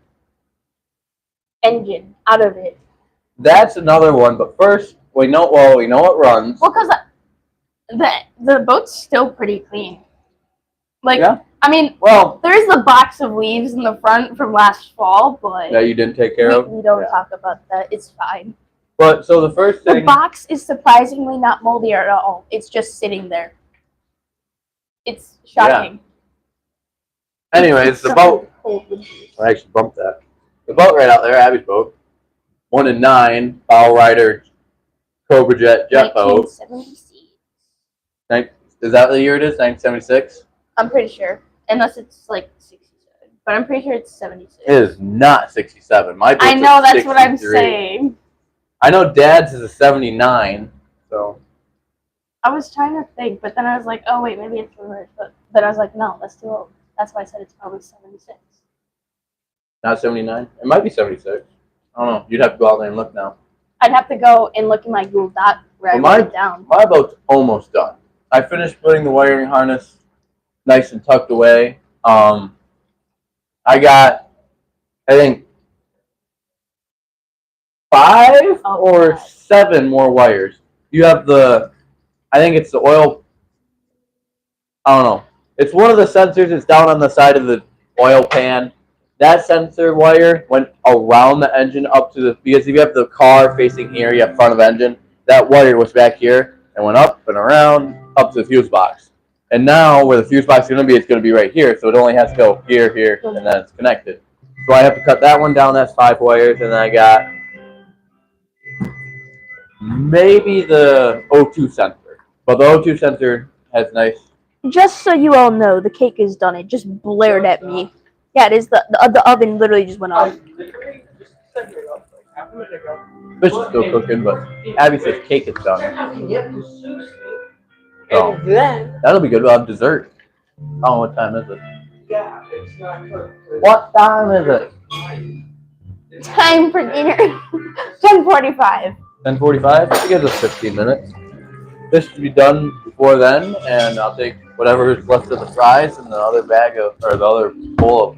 Engine out of it. That's another one, but first, we know it runs. Well, because the boat's still pretty clean. Like, Yeah. I mean, Well, there's the box of leaves in the front from last fall, but that you didn't take care of. we don't Yeah. talk about that. It's fine. But so the first The thing, box is surprisingly not moldy at all. It's just sitting there. It's shocking. anyways, the boat. I actually bumped that. The boat right out there, Abby's boat. 1 in 9, Bow Rider, Cobra Jet boat. 1976. Is that the year it is? 1976. I'm pretty sure, unless it's like 67, but I'm pretty sure it's 76. It is not 67. My boat's I know a that's what I'm 63. saying. I know Dad's is a 79. So I was trying to think, but then I was like, oh wait, maybe it's reversed. But then I was like, no, that's too old. That's why I said it's probably 76. not 79. It might be 76. I don't know. You'd have to go out there and look now. I'd have to go and look in my Google Doc where Well, I wrote it down. My boat's almost done. I finished putting the wiring harness nice and tucked away. I got, I think, 5 Oh, or God. 7 more wires. You have I think it's the oil, I don't know. It's one of the sensors. It's down on the side of the oil pan. That sensor wire went around the engine up to because if you have the car facing here, you have front of engine. That wire was back here and went up and around up to the fuse box. And now where the fuse box is going to be, it's going to be right here. So it only has to go here, here, and then it's connected. So I have to cut that one down. That's 5 wires. And then I got maybe the O2 sensor. But the O2 sensor has nice. Just so you all know, the cake is done. It just blared at me. Yeah, it is. The oven literally just went off. Fish is still cooking, but Abby says cake is done. So And then, that'll be good. We'll have dessert. Oh, what time is it? yeah, it's not cooked. What time is it? Time for dinner. 10:45. 10:45. It gives us 15 minutes. Fish should be done before then, and I'll take whatever is left of the fries and the other bag of, or the other bowl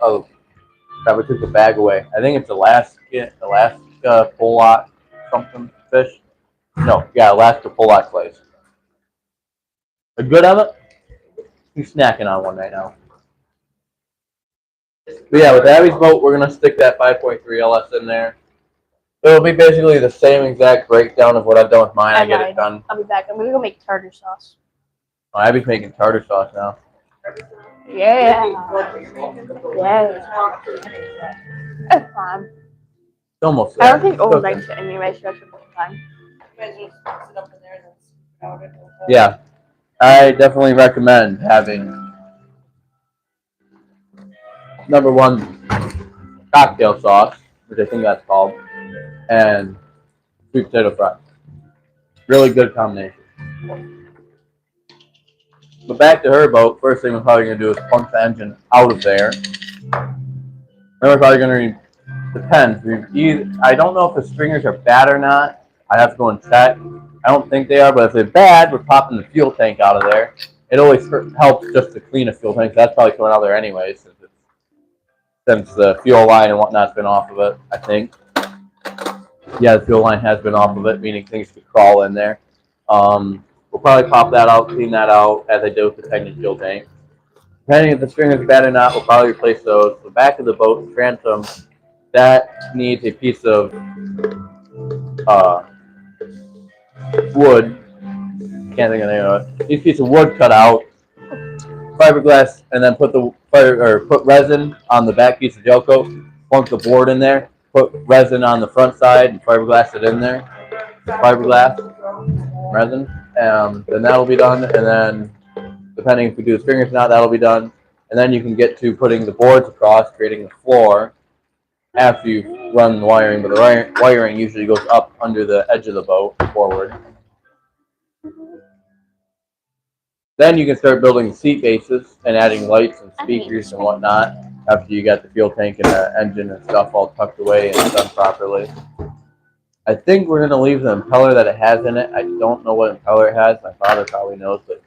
of. I took the bag away. I think it's Alaska pollock something fish. No, yeah, Alaska pollock clays. A good of it? He's snacking on one right now. But yeah, with Abby's boat, we're gonna stick that 5.3 LS in there. It'll be basically the same exact breakdown of what I've done with mine. I get it done. I'll be back. I'm gonna go make tartar sauce. Oh, Abby's making tartar sauce now. Yeah. It's fine. It's almost I there. don't think It's Owen okay. likes it anyway, so it should be fine. Yeah, I definitely recommend having #1 cocktail sauce, which I think that's called, and sweet potato fries. Really good combination. But back to her boat, first thing we're probably going to do is punch the engine out of there. Then we're probably going to, depends. I don't know if the stringers are bad or not. I have to go and check. I don't think they are, but if they're bad, we're popping the fuel tank out of there. It always helps just to clean a fuel tank. So that's probably going out there anyway, since the fuel line and whatnot's been off of it, I think. Yeah, the fuel line has been off of it, meaning things could crawl in there. We'll probably pop that out, clean that out, as I do with the tank and fuel tank. Depending if the stringers are bad or not, we'll probably replace those. The back of the boat, the transom, that needs a piece of wood. Can't think of the name of it. Needs a piece of wood cut out, fiberglass, and then put resin on the back piece of gel coat. Plunk the board in there. Put resin on the front side and fiberglass it in there. Fiberglass, resin. Then that'll be done, and then depending if we do the stringers or not, that'll be done. And then you can get to putting the boards across, creating the floor after you run the wiring. But the wiring usually goes up under the edge of the boat forward. Then you can start building the seat bases and adding lights and speakers and whatnot after you got the fuel tank and the engine and stuff all tucked away and done properly. I think we're going to leave the impeller that it has in it. I don't know what impeller it has. My father probably knows, but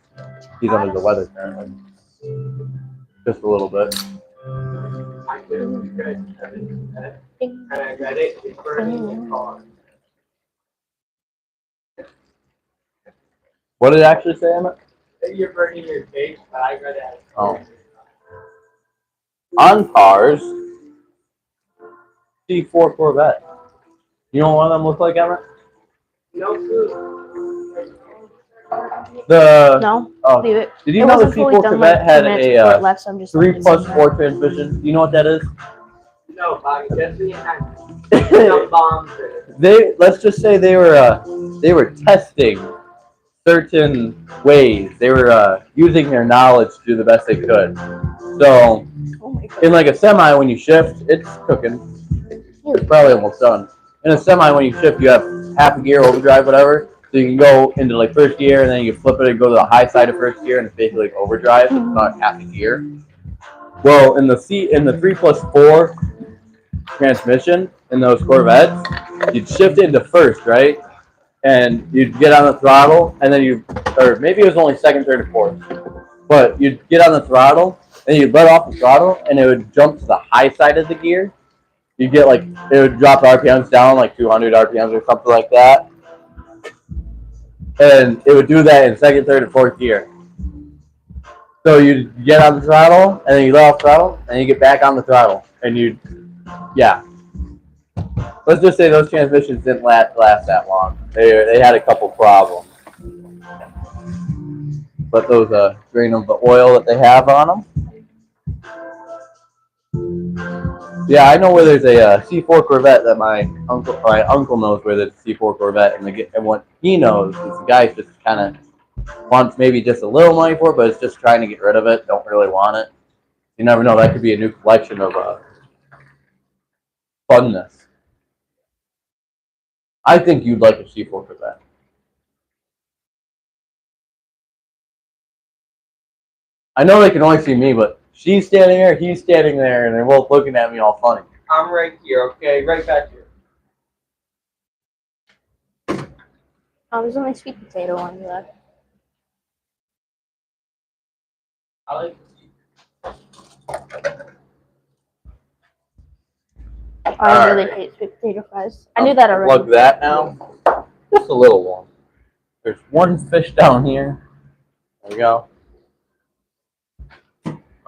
he's under the weather currently. Just a little bit. I did good. And I read it. It's burning in the car. What did it actually say, Emmett? You're burning your face, but I read it. Oh. On cars, C4 Corvette. You know what one of them look like, Emmett? No clue. No, Oh, leave it. did you It know the wasn't fully C4 done, Corvette like, had 2 minutes before it a left, so I'm just 3+4 transmission? Do you know what that is? No, Bobby, just the time. Bombs. Let's just say they were testing certain ways. They were using their knowledge to do the best they could. So Oh my god. in like a semi, when you shift, it's cooking. It's probably almost done. In a semi, when you shift, you have half a gear, overdrive, whatever. So you can go into like first gear, and then you flip it and go to the high side of first gear, and it's basically like overdrive. It's not half a gear. Well, in the 3+4 transmission in those Corvettes, you'd shift into first, right? And you'd get on the throttle, and then or maybe it was only second, third, or fourth. But you'd get on the throttle, and you'd let off the throttle, and it would jump to the high side of the gear. You'd get it would drop the RPMs down like 200 RPMs or something like that. And it would do that in second, third, and fourth gear. So you'd get on the throttle, and then you let off the throttle, and you get back on the throttle. And yeah. Let's just say those transmissions didn't last that long. They had a couple problems. But those drain of the oil that they have on them. Yeah, I know where there's a C4 Corvette that my uncle knows where there's a C4 Corvette, and what he knows is the guy's just kind of wants maybe just a little money for it, but it's just trying to get rid of it. Don't really want it. You never know. That could be a new collection of funness. I think you'd like a C4 Corvette. I know they can only see me, but she's standing there, he's standing there, and they're both looking at me all funny. I'm right here, okay? Right back here. Oh, there's only sweet potato on you left. I like I really hate sweet potato fries. I knew that already. Plug that now. Just a little one. There's one fish down here. There we go.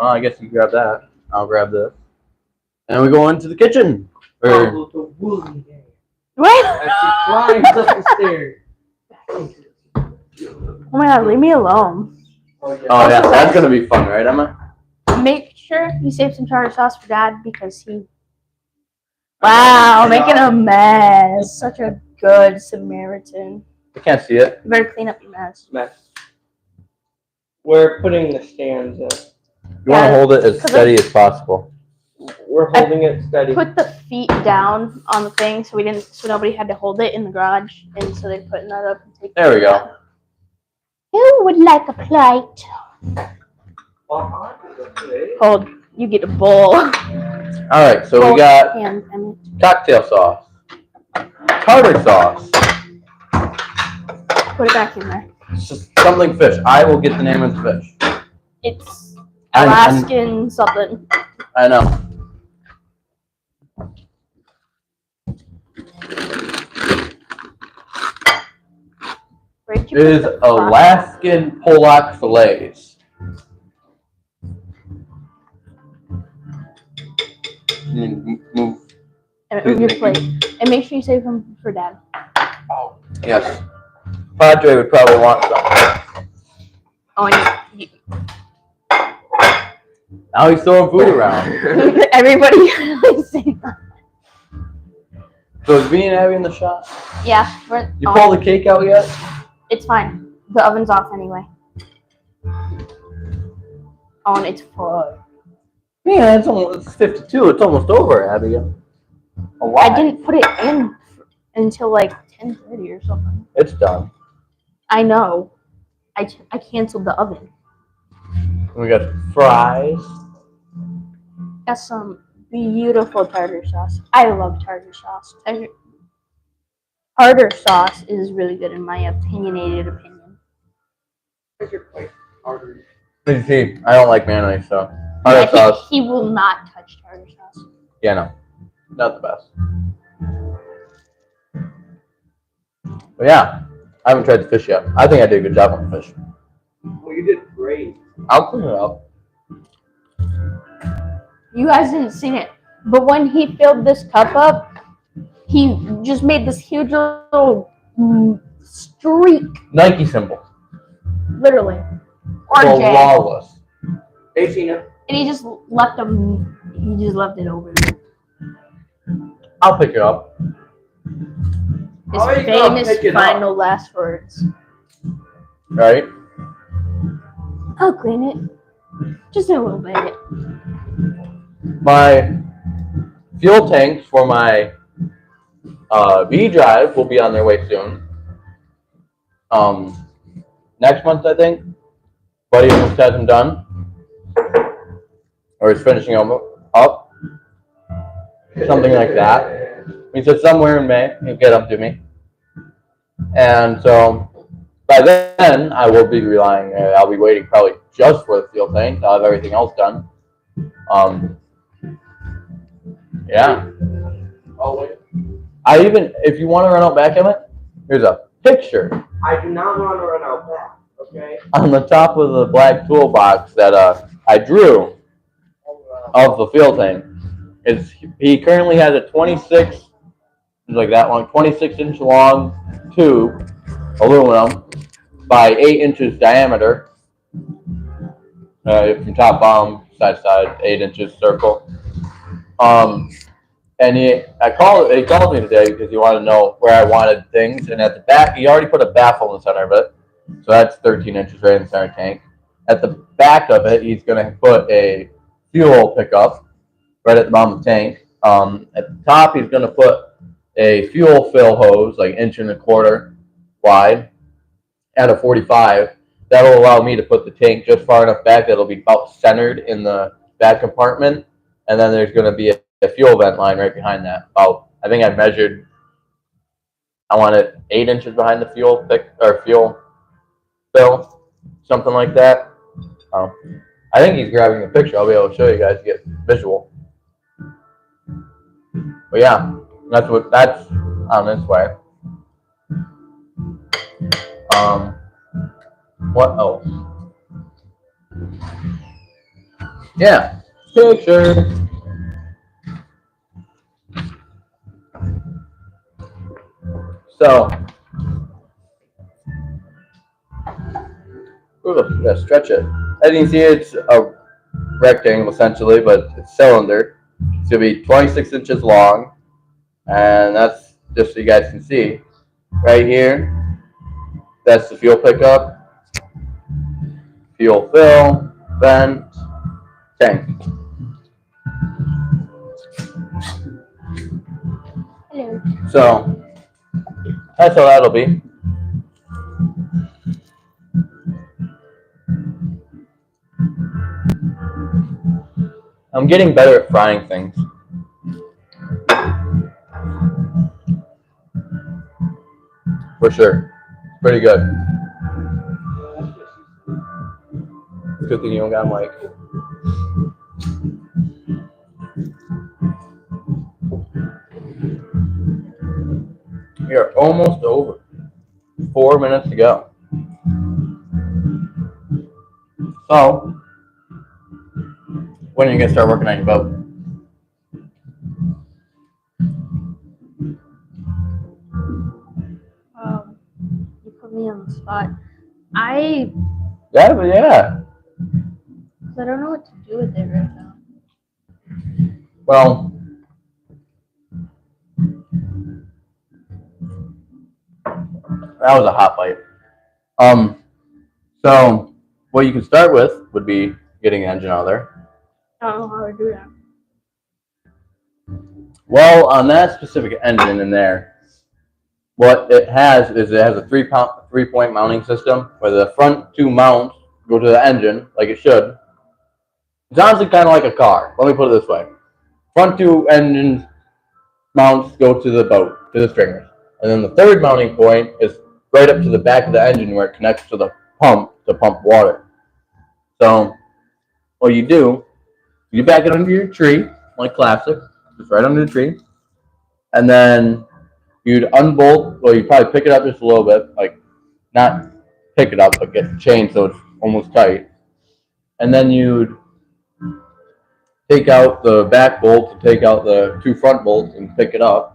Oh, I guess you grab that. I'll grab this. And we go into the kitchen. Or, What? As she climbs up the stairs. Oh my god, leave me alone. oh yeah, that's gonna be fun, right, Emma? Make sure you save some tartar sauce for Dad because he. Wow, making a mess. Such a good Samaritan. I can't see it. You better clean up your mess. Mess. We're putting the stands in. You want to hold it as steady as possible. We're holding it steady. Put the feet down on the thing so nobody had to hold it in the garage, and so they're putting that up and taking. There we go. Who would like a plate? Hold. You get a bowl. All right, so we got Hand, Emmett. cocktail sauce, tartar sauce, Put it back in there. something fish. I will get the name of the fish. It's I'm- Alaskan something. I know. Where'd you It put is the fry? Alaskan pollock fillets. Move. And move your plate. And make sure you save them for Dad. Oh, yes. Padre would probably want some. Oh, and you, Now he's throwing food around. everybody likes it. So is Bean having the shot? Yeah, we're, You pull the cake out yet? it's fine. The oven's off anyway. Oh, and it's full. Man, it's 52. It's almost over, Abigail. A lot. I didn't put it in until like 10:30 or something. It's done. I know. I canceled the oven. We got fries. Got some beautiful tartar sauce. I love tartar sauce. Tartar sauce is really good in my opinionated opinion. Did you see? I don't like mayonnaise, so tartar Yeah, sauce. he will not touch tartar sauce. Yeah, no, not the best. But yeah, I haven't tried the fish yet. I think I did a good job on the fish. Well, you did great. I'll clean it up. You guys didn't see it, but when he filled this cup up, he just made this huge little streak, Nike symbol. literally. RJ. Flawless. Hey, Tina. And he just left them. He just left it over there. I'll pick it up. His Oh, you go, famous pick it up. final last words. Right? I'll clean it. Just a little bit. My fuel tanks for my V drive will be on their way soon. Next month, I think. Buddy almost has them done. Or he's finishing them up. Something like that. He said somewhere in May, he'll get them to me. And so by then, I will be relying, I'll be waiting probably just for the fuel tank. I'll have everything else done. Yeah. Oh, wait. I even, if you want to run out back of it, here's a picture I do not want to run out back, okay? on the top of the black toolbox that I drew of the fuel tank. He currently has a 26, like that one, 26-inch long tube, aluminum, by 8 inches diameter. From top bottom, side to side, 8 inches circle. And he called me today because he wanted to know where I wanted things. And at the back, he already put a baffle in the center of it. So that's 13 inches right in the center tank. At the back of it, he's going to put a fuel pickup right at the bottom of the tank. At the top, he's going to put a fuel fill hose, like 1.25 inches wide, at a 45. That'll allow me to put the tank just far enough back that it'll be about centered in the back compartment. And then there's going to be a fuel vent line right behind that. I think I measured, I want it 8 inches behind the fuel fill, something like that. I think he's grabbing a picture. I'll be able to show you guys to get visual. But yeah, that's on this way. What else? Yeah, picture. So, ooh, gotta stretch it. As you can see, it's a rectangle essentially, but it's cylinder. It's gonna be 26 inches long, and that's just so you guys can see. Right here, that's the fuel pickup, fuel fill, vent, tank. So that's how that'll be. I'm getting better at frying things. For sure. Pretty good. Good thing you don't got a mic. We are almost over. 4 minutes to go. So, when are you going to start working on your boat? You put me on the spot. I Yeah, but yeah. don't know what to do with it right now. Well, that was a hot bite. So what you can start with would be getting the engine out of there. I don't know how to do that. Well, on that specific engine in there, what it has is it has a three-point mounting system where the front two mounts go to the engine like it should. It's honestly kind of like a car. Let me put it this way. Front two engine mounts go to the boat, to the stringers. And then the third mounting point is right up to the back of the engine where it connects to the pump to pump water. So what you do, you back it under your tree, like classic, just right under the tree. And then you'd unbolt, well, you'd probably pick it up just a little bit, like not pick it up, but get the chain so it's almost tight. And then you'd take out the back bolt and take out the two front bolts and pick it up.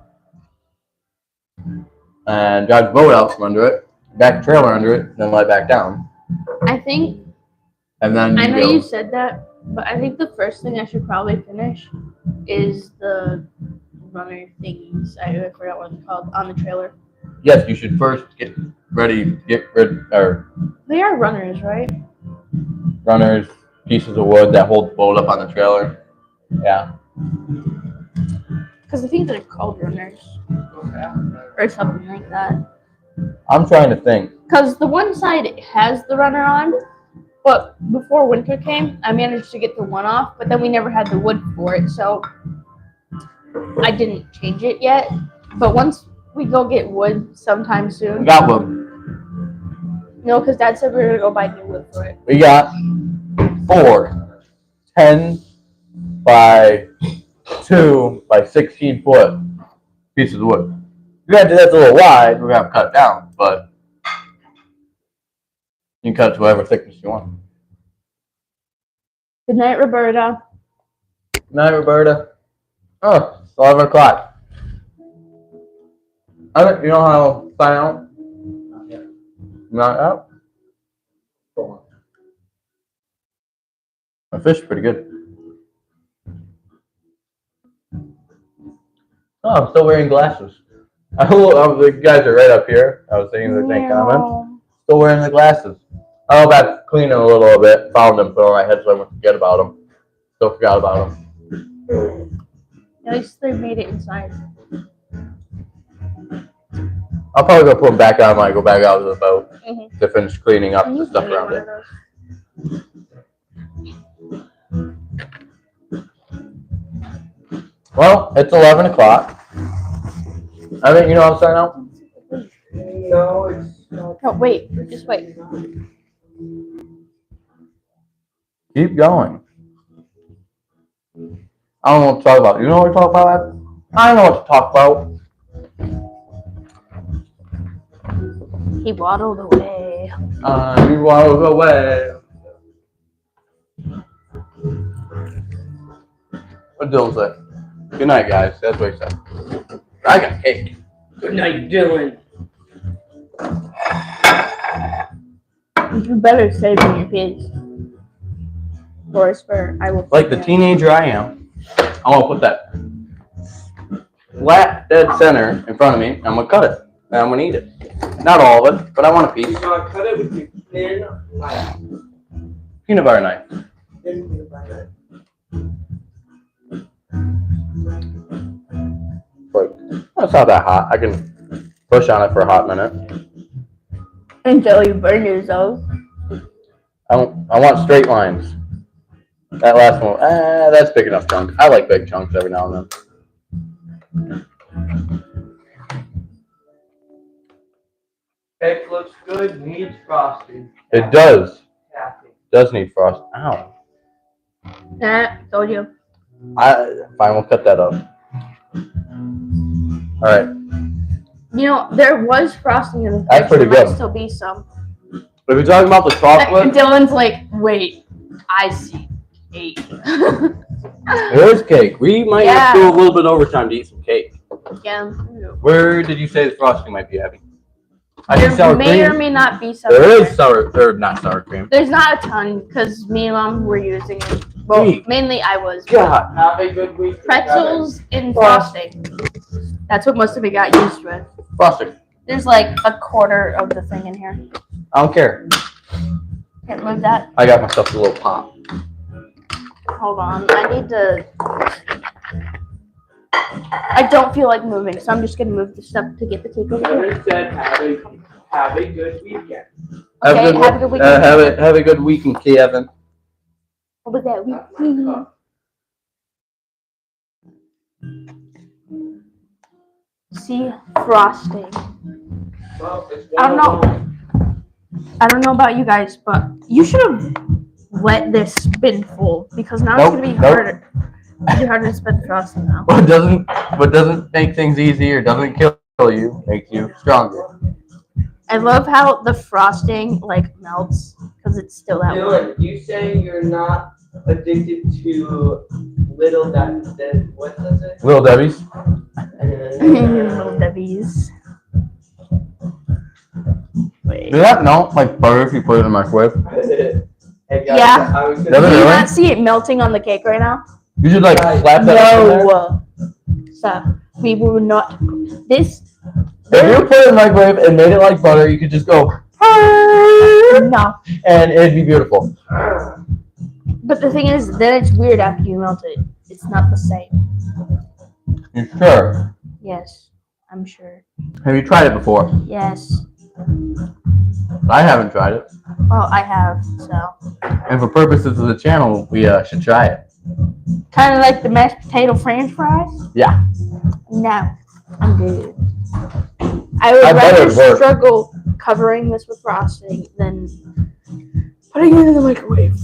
And drive the boat out from under it, back the trailer under it, then let it back down. I think, And then I know go. you said that, but I think the first thing I should probably finish is the runner thingies. I forgot what they're called on the trailer. Yes, you should first get rid They are runners, right? runners, pieces of wood that hold the boat up on the trailer. Yeah. Because I think they're called runners or something like that. I'm trying to think. Because the one side has the runner on, but before winter came, I managed to get the one off, but then we never had the wood for it, so I didn't change it yet. But once we go get wood sometime We soon, got one. no, because Dad said we were gonna go buy new wood for it. We got 4 10 by 2 by 16 foot pieces of wood. Granted, that's a little wide. We're gonna have to cut it down, but you can cut it to whatever thickness you want. Good night, Roberta. Good night, Roberta. Oh, it's 11 o'clock. You know how to sign out? Not out? My fish is pretty good. Oh, I'm still wearing glasses. The guys are right up here. I was thinking they're saying comments. Still wearing the glasses. Oh, about cleaning a little bit. Found them, put on my head so I wouldn't forget about them. Still forgot about them. At least they made it inside. I'll probably go put them back on when I go back out to the boat Mhm. to finish cleaning up I the used stuff to hate around one it. of those. Well, it's 11 o'clock. I think you know how to sign out? No, it's not. No, wait. Just wait. Keep going. I don't know what to talk about. You know what to talk about? I know what to talk about. He waddled away. You waddled away. What Dylan say? Good night, guys. That's what he said. I got cake. Good night, Dylan. You better save me your kids. Or it's for I will. Like the teenager I am, I'm gonna put that flat dead center in front of me. I'm gonna cut it and I'm gonna eat it. Not all of it, but I want a piece. You're gonna cut it with your thin knife. Peanut butter knife. Thin peanut butter. Like, That's not that hot. I can push on it for a hot minute. Until you burn yourself. I want straight lines. That last one, that's big enough chunk. I like big chunks every now and then. Cake looks good, needs frosting. It does. Happy. Does need frost. Ow. Nah, told you. Fine, we'll cut that up. All right. You know, there was frosting in the That's pretty there might good. still be some. If you're talking about the chocolate, Dylan's like, wait, I see cake. there is cake. We might have to do a Yeah. little bit overtime to eat some cake. Yeah. Where did you say the frosting might be having? I There think sour may or cream. may not be some. There is not sour cream. There's not a ton because me and mom were using it. Well, Sweet. mainly I was. God. Have a good week. Pretzels and frosting. That's what most of it got used with. Frosting. There's like a quarter of the thing in here. I don't care. Can't move that. I got myself a little pop. Hold on. I need to. I don't feel like moving, so I'm just gonna move the stuff to get the cake over here. Mother said have a good weekend. Okay, have a good weekend. Have a good weekend, Kevin. What was that? That's my cup. See, frosting. Well, it's I don't know. 101. I don't know about you guys, but you should have let this spin full because now Nope, it's gonna be nope. harder. It's be harder to spin frosting now. What doesn't make things easy or doesn't kill you makes you stronger. I love how the frosting like melts because it's still that warm. Dylan, you say you're not addicted to what does it? Little Debbie's. Little Debbie's. Wait. Do that melt like butter if you put it in the microwave? Hey, guys, Yeah. I was Do gonna Does it you really? not see it melting on the cake right now? You should like slap that up in there. No. Stop. We will not. This. If you put it in the microwave and made it like butter, you could just go No. and it'd be beautiful. But the thing is, then it's weird after you melt it. It's not the same. You sure? Yes, I'm sure. Have you tried it before? Yes. I haven't tried it. Well, I have, so. And for purposes of the channel, we should try it. Kind of like the mashed potato french fries? Yeah. No, I'm good. I would I bet rather it'd work. struggle covering this with frosting than putting it in the microwave.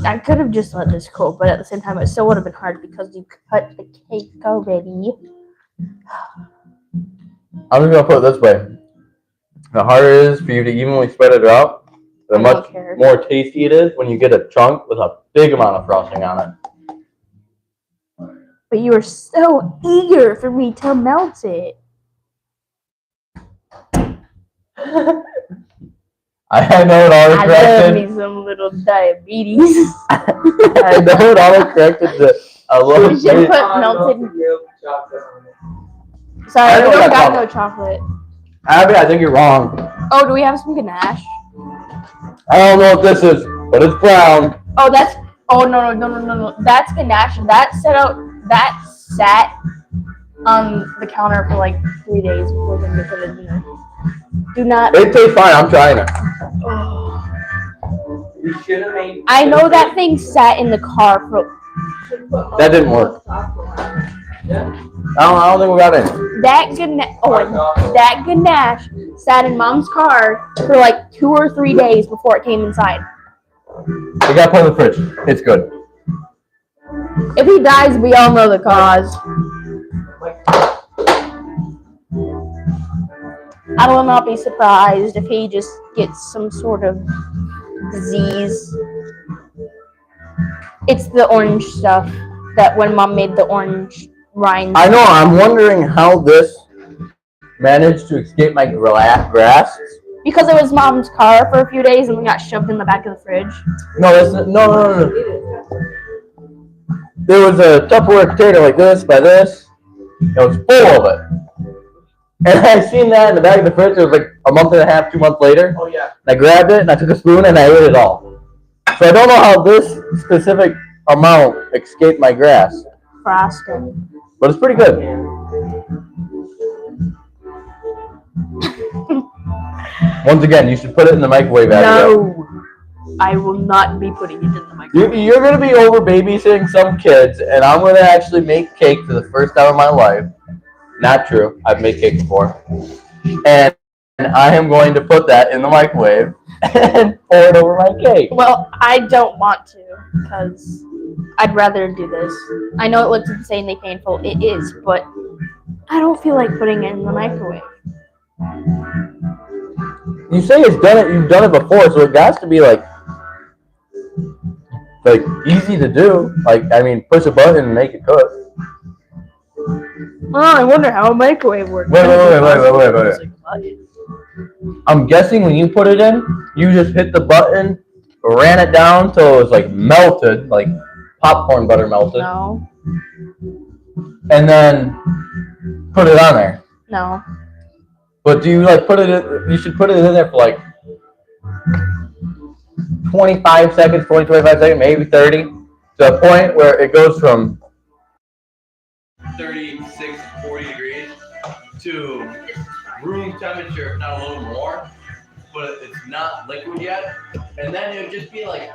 I could have just let this cool, but at the same time, it still would have been hard because you cut the cake already. I'm just gonna put it this way. The harder it is for you to evenly spread it out, the I much don't care. more tasty it is when you get a chunk with a big amount of frosting on it. But you were so eager for me to melt it. I know it I love auto-corrected. me some little diabetes. I know it auto-corrected that I love We should it. put melted. milk chocolate on it. Sorry, I we don't don't got got no chocolate. Abby, I think you're wrong. Oh, do we have some ganache? I don't know what this is, but it's brown. Oh, that's. Oh no! That's ganache. That sat on the counter for like 3 days before we put it in there. Do not. It tastes fine. I'm trying it. Oh. We should have made. I know that thing sat in the car for That didn't work. Yeah. I don't think we got any. that ganache. Oh, and that ganache sat in Mom's car for like 2 or 3 days before it came inside. We got to put it in the fridge. It's good. If he dies, we all know the cause. I will not be surprised if he just gets some sort of disease. It's the orange stuff that when Mom made the orange rind. I know. I'm wondering how this managed to escape my grasp. Because it was Mom's car for a few days and then got shoved in the back of the fridge. No, no. There was a Tupperware container like this by this. It was full of it. And I seen that in the back of the fridge. It was like a month and a half, 2 months later. Oh yeah. I grabbed it and I took a spoon and I ate it all. So I don't know how this specific amount escaped my grasp. frosting. but it's pretty good. Once again, you should put it in the microwave. No, I will not be putting it in the microwave. You're gonna be over babysitting some kids, and I'm gonna actually make cake for the first time in my life. Not true. I've made cake before, and I am going to put that in the microwave and pour it over my cake. Well, I don't want to because I'd rather do this. I know it looks insanely painful. It is, but I don't feel like putting it in the microwave. You say you've done it before, so it has to be like easy to do. Like, I mean, push a button and make it cook. Oh, I wonder how a microwave works. Wait. I'm guessing when you put it in, you just hit the button, ran it down till it was like melted, like popcorn butter melted, No, and then put it on there. no. But do you like put it in, you should put it in there for like 25 seconds, 25 seconds, maybe 30, to a point where it goes from 36, 40 degrees to room temperature, if not a little more, but it's not liquid yet. And then it would just be like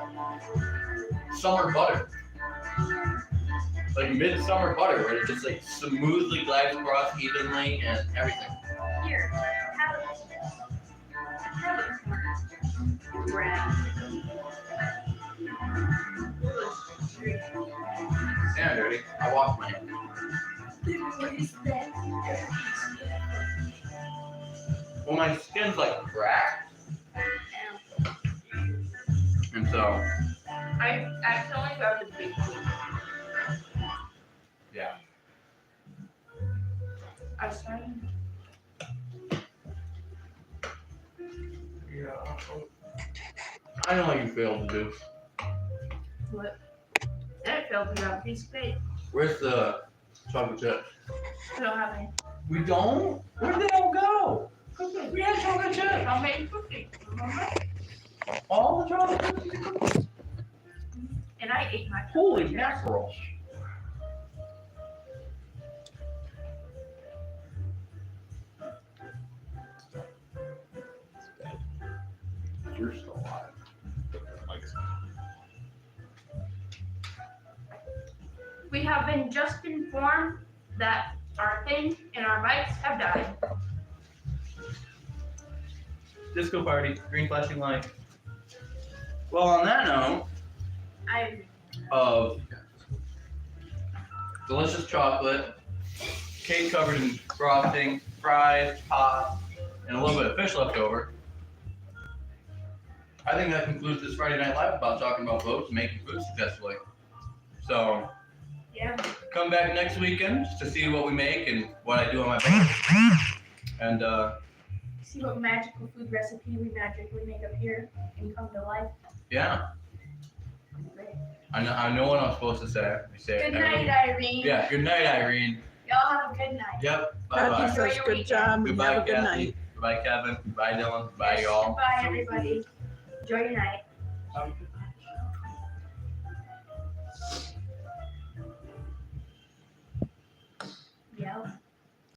summer butter. Like midsummer butter, where it just like smoothly glides across evenly and everything. Here, have it. Yeah, dirty. I washed my hands. Well, my skin's like cracked, and so I accidentally grabbed a big one. yeah. I was trying. Yeah. I know what you failed to do. What? Then it failed to grab a piece of cake. Where's the chocolate chips? I don't have any. We don't? Where did they all go? We had chocolate chips. I'll make cookies. Remember? All the chocolate chips. And I ate my Holy mackerel. You're still alive. We have been just informed that our thing and our bikes have died. Disco party, green flashing light. Well, on that note of delicious chocolate, cake covered in frosting, fries, pop, and a little bit of fish left over, I think that concludes this Friday Night Live about talking about boats and making food successfully. So, Yeah. come back next weekend to see what we make and what I do on my boat. And See what magical food recipe we magically make up here and come to life. yeah, Great. I know what I'm supposed to say. We say it Good every- night, Irene. Yeah, good night, Irene. Y'all have a good night. Yep, bye bye. Enjoy Says your good weekend. job. and Goodbye, Have a good Kathy. night. Goodbye, Kevin. Goodbye, Dylan. Goodbye, y'all. Goodbye, everybody. Enjoy your night.